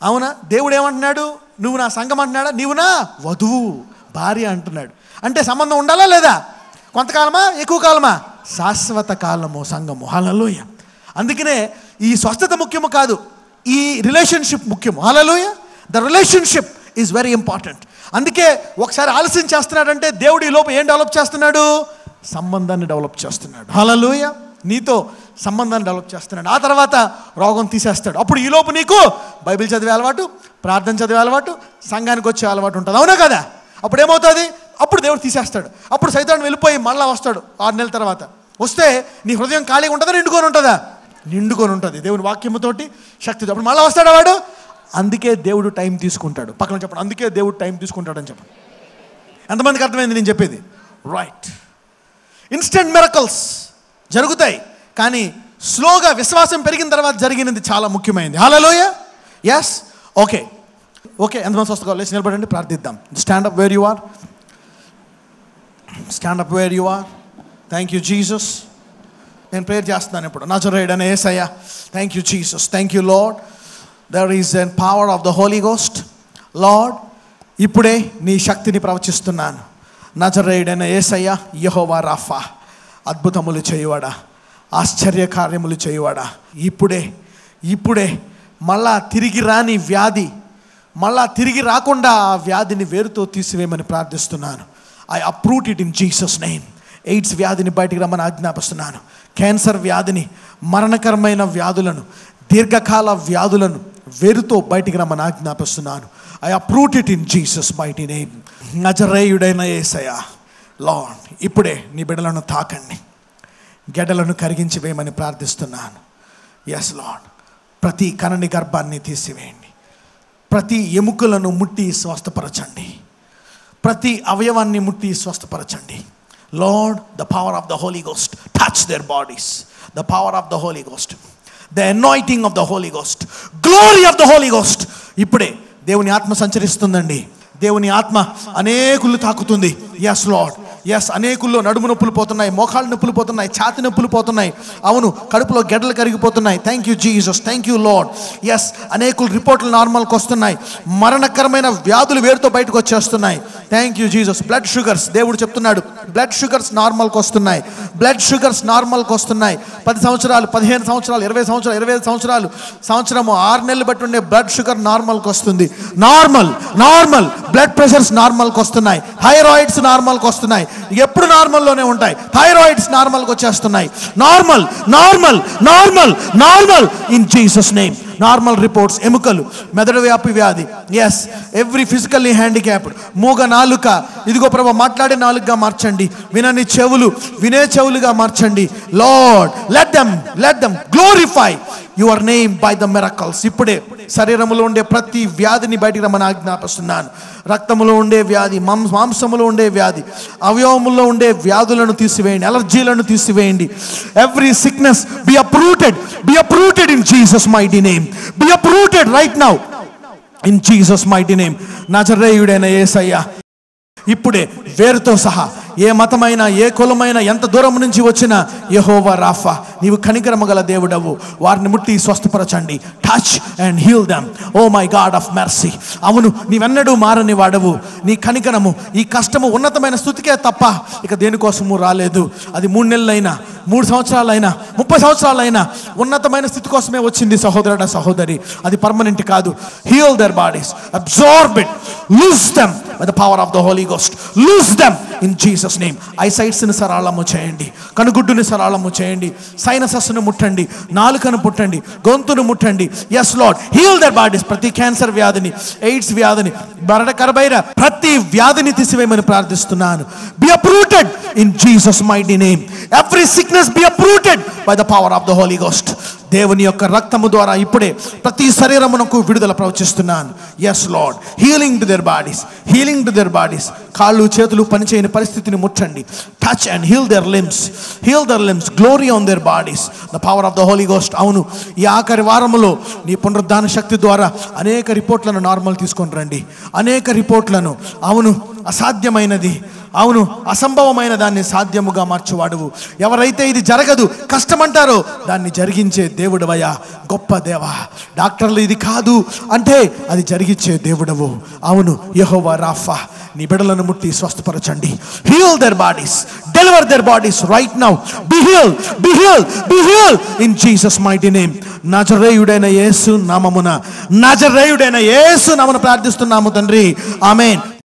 అవునా? దేవుడు ఏమంటున్నాడు? నువ్వు నా సంఘం అంటున్నాడా? నీవు నా వధువు, భార్య అంటున్నాడు. అంటే సంబంధం ఉండాలా లేదా? కొంతకాలమా, ఎక్కువ కాలమా? శాశ్వత కాలము సంఘము. హల్లెలూయా. అందుకనే ఈ స్వస్థత ముఖ్యము కాదు, ఈ రిలేషన్షిప్ ముఖ్యము. Hallelujah. The relationship is very important. అందుకే ఒకసారి ఆలస్యం చేస్తున్నాడంటే దేవుడు ఈ లోపు ఏం డెవలప్ చేస్తున్నాడు? సంబంధాన్ని డెవలప్ చేస్తున్నాడు. హల్లెలూయా. నీతో సంబంధాన్ని డెవలప్ చేస్తున్నాడు. ఆ తర్వాత రోగం తీసేస్తాడు. అప్పుడు ఈ లోపు నీకు బైబిల్ చదివే అలవాటు, ప్రార్థన చదివే అలవాటు, సంఘానికి వచ్చే అలవాటు ఉంటుంది. అవునా కదా? అప్పుడు ఏమవుతుంది? అప్పుడు దేవుడు తీసేస్తాడు. అప్పుడు సైతాను వెళ్ళిపోయి మళ్ళీ వస్తాడు 6 నెలల తర్వాత. వస్తే నీ హృదయం ఖాళీగా ఉంటుందా, నిండుకొని ఉంటుందా? నిండుకొని ఉంటుంది దేవుని వాక్యముతోటి, శక్తితో. అప్పుడు మళ్ళీ వస్తాడు వాడు. అందుకే దేవుడు టైం తీసుకుంటాడు. పక్కన చెప్పండి, అందుకే దేవుడు టైం తీసుకుంటాడని చెప్పండి. ఎంతమందికి అర్థమైంది నేను చెప్పేది? రైట్. ఇన్స్టెంట్ మిరకల్స్ జరుగుతాయి, కానీ స్లోగా విశ్వాసం పెరిగిన తర్వాత జరిగినది చాలా ముఖ్యమైనది. హల్లెలూయా. ఎస్. Okay okay. ఎంతమంది స్వస్థ లేచి నిలబడండి, ప్రార్థిద్దాం. Stand up where you are. Stand up where you are. Thank you Jesus. నేను ప్రేయర్ చేస్తున్నాను ఇప్పుడు. నజరేయుడైన యేసయ్యా, thank you Jesus, thank you Lord. There is an power of the Holi ghost Lord. ఇప్పుడే నీ శక్తిని ప్రవచిస్తున్నాను. నజరేయుడైన యేసయ్యా, యెహోవా రాఫా, అద్భుతములు చేయువాడా, ఆశ్చర్య కార్యములు చేయువాడా, ఇప్పుడే మళ్ళా తిరిగి రాని వ్యాధి, మళ్ళా తిరిగి రాకుండా ఆ వ్యాధిని వేరుతో తీసివేయమని ప్రార్థిస్తున్నాను. I uproot it in Jesus name. AIDS వ్యాధిని బయటికి రమ్మని ఆజ్ఞాపిస్తున్నాను. క్యాన్సర్ వ్యాధిని, మరణకరమైన వ్యాధులను, దీర్ఘకాల వ్యాధులను వేరుతో బయటికి రమ్మని ఆజ్ఞాపిస్తున్నాను. I uproot it in Jesus mighty name. నజరేయుడైన యేసయ్యా లార్డ్, ఇప్పుడే నీ బిడ్డలను తాకండి, గెడలను కరిగించి వేయమని ప్రార్థిస్తున్నాను. Yes Lord. ప్రతి కణని గర్భాన్ని తీసివేయండి, ప్రతి ఎముకలను ముట్టి స్వస్థపరచండి, ప్రతి అవయవాన్ని ముట్టి స్వస్థపరచండి. Lord, the power of the Holy Ghost touch their bodies. The power of the Holy Ghost, the anointing of the Holy Ghost, glory of the Holy Ghost. ఇప్పుడే దేవుని ఆత్మ సంచరిస్తుందండి. దేవుని ఆత్మ అనేకులు తాకుతుంది. Yes lord. ఎస్, అనేకుల్లో నడుము నొప్పులు పోతున్నాయి, మోకాళ్ళ నొప్పులు పోతున్నాయి, ఛాతి నొప్పులు పోతున్నాయి. అవును, కడుపులో గెడ్డలు కరిగిపోతున్నాయి. Thank you Jesus, thank you Lord. Yes, అనేకులు రిపోర్టులు నార్మల్కి వస్తున్నాయి. మరణకరమైన వ్యాధులు వేరుతో బయటకు వచ్చేస్తున్నాయి. Thank you Jesus. Blood sugars, దేవుడు చెప్తున్నాడు, బ్లడ్ షుగర్స్ నార్మల్కి వస్తున్నాయి. బ్లడ్ షుగర్స్ నార్మల్కి వస్తున్నాయి. 10 సంవత్సరాలు, 15 సంవత్సరాలు, 20 సంవత్సరాలు, 25 సంవత్సరాలు, సంవత్సరము 6 నెలలు బట్టి ఉండే బ్లడ్ షుగర్ నార్మల్కి వస్తుంది. నార్మల్ బ్లడ్ ప్రెషర్స్ నార్మల్కి వస్తున్నాయి. థైరాయిడ్స్ నార్మల్కి వస్తున్నాయి. ఎప్పుడు నార్మల్లోనే ఉంటాయి. థైరాయిడ్స్ నార్మల్కి వచ్చేస్తున్నాయి. Normal in Jesus name. Normal reports, ఎముకలు, మెదడు వ్యాపి వ్యాధి, ఎస్ ఎవ్రీ ఫిజికల్లీ హ్యాండిక్యాప్డ్, మూగ నాలుక, ఇదిగో ప్రభు మాట్లాడే నాలుకగా మార్చండి, వినని చెవులు వినే చెవులుగా మార్చండి. Lord let them glorify your name by the miracles. ఇప్పుడే శరీరంలో ఉండే ప్రతి వ్యాధిని బయటికి రమ్మని ఆజ్ఞాపిస్తున్నాను. రక్తంలో ఉండే వ్యాధి, మాంసములో ఉండే వ్యాధి, అవయవములో ఉండే వ్యాధులను తీసివేయండి, అలర్జీలను తీసివేయండి. Every sickness be uprooted in Jesus mighty name. Be uprooted right now in Jesus mighty name. నజరేయుడైన యేసయ్య ఇప్పుడే వేరుతో సహా ఏ మతమైనా ఏ కులమైనా ఎంత దూరం నుంచి వచ్చినా యెహోవా రాఫా, నీవు కనికరము గల దేవుడవు, వారిని ముట్టి స్వస్థపరచండి. Touch and heal them, oh my God of mercy. అవును, నీవెన్నడూ మారని వాడవు. నీ కనికరము ఈ కష్టము ఉన్నతమైన స్థుతికే తప్ప ఇక దేనికోసము రాలేదు. అది 3 నెలలైనా 3 సంవత్సరాలైనా 30 సంవత్సరాలైనా ఉన్నతమైన స్థితి కోసమే వచ్చింది సహోదరుడా సహోదరి. అది పర్మనెంట్ కాదు. Heal their bodies, absorb it, loose them by the power of the Holi ghost. Loose them in Jesus name. ఐసైట్స్ని సరళము చేయండి, కనుగుడ్డుని సరళము చేయండి, సైనసస్ను ముట్టండి, నాలుకను ముట్టండి, గొంతును ముట్టండి. Yes Lord, heal their bodies. ప్రతి క్యాన్సర్ వ్యాధిని, ఎయిడ్స్ వ్యాధిని, బరడ కరబైర ప్రతి వ్యాధిని తీసివేయమని ప్రార్థిస్తున్నాను. Be uprooted in Jesus mighty name. Every sickness be uprooted by the power of the Holi ghost. దేవుని యొక్క రక్తము ద్వారా ఇప్పుడే ప్రతి శరీరమునకు విడుదల ప్రవచిస్తున్నాను. Yes Lord, healing to their bodies, healing to their bodies. కాళ్ళు చేతులు పనిచేయని పరిస్థితిని ముట్టండి. Touch and heal their limbs, heal their limbs. Glory on their bodies, the power of the Holi Ghost. అవును, ఈ ఆఖరి వారములో నీ పునరుద్ధాన శక్తి ద్వారా అనేక రిపోర్ట్లను నార్మల్ తీసుకొని రండి. అనేక రిపోర్ట్లను, అవును అసాధ్యమైనది, అవును అసంభవమైన దాన్ని సాధ్యముగా మార్చువాడువు. ఎవరైతే ఇది జరగదు కష్టమంటారో దాన్ని జరిగించే దేవుడవయ్యా, గొప్ప దేవా. డాక్టర్లు ఇది కాదు అంటే అది జరిగించే దేవుడవు. అవును యెహోవా రాఫా, నీ బిడ్డలను ముట్టి స్వస్థపరచండి. Heal their bodies, deliver their bodies right now. Be heal, be heal, be heal in Jesus mighty name. నజరేయుడైన యేసు నామమున, నజరేయుడైన యేసు నామమున ప్రార్థిస్తున్నాము తండ్రి. ఆమేన్.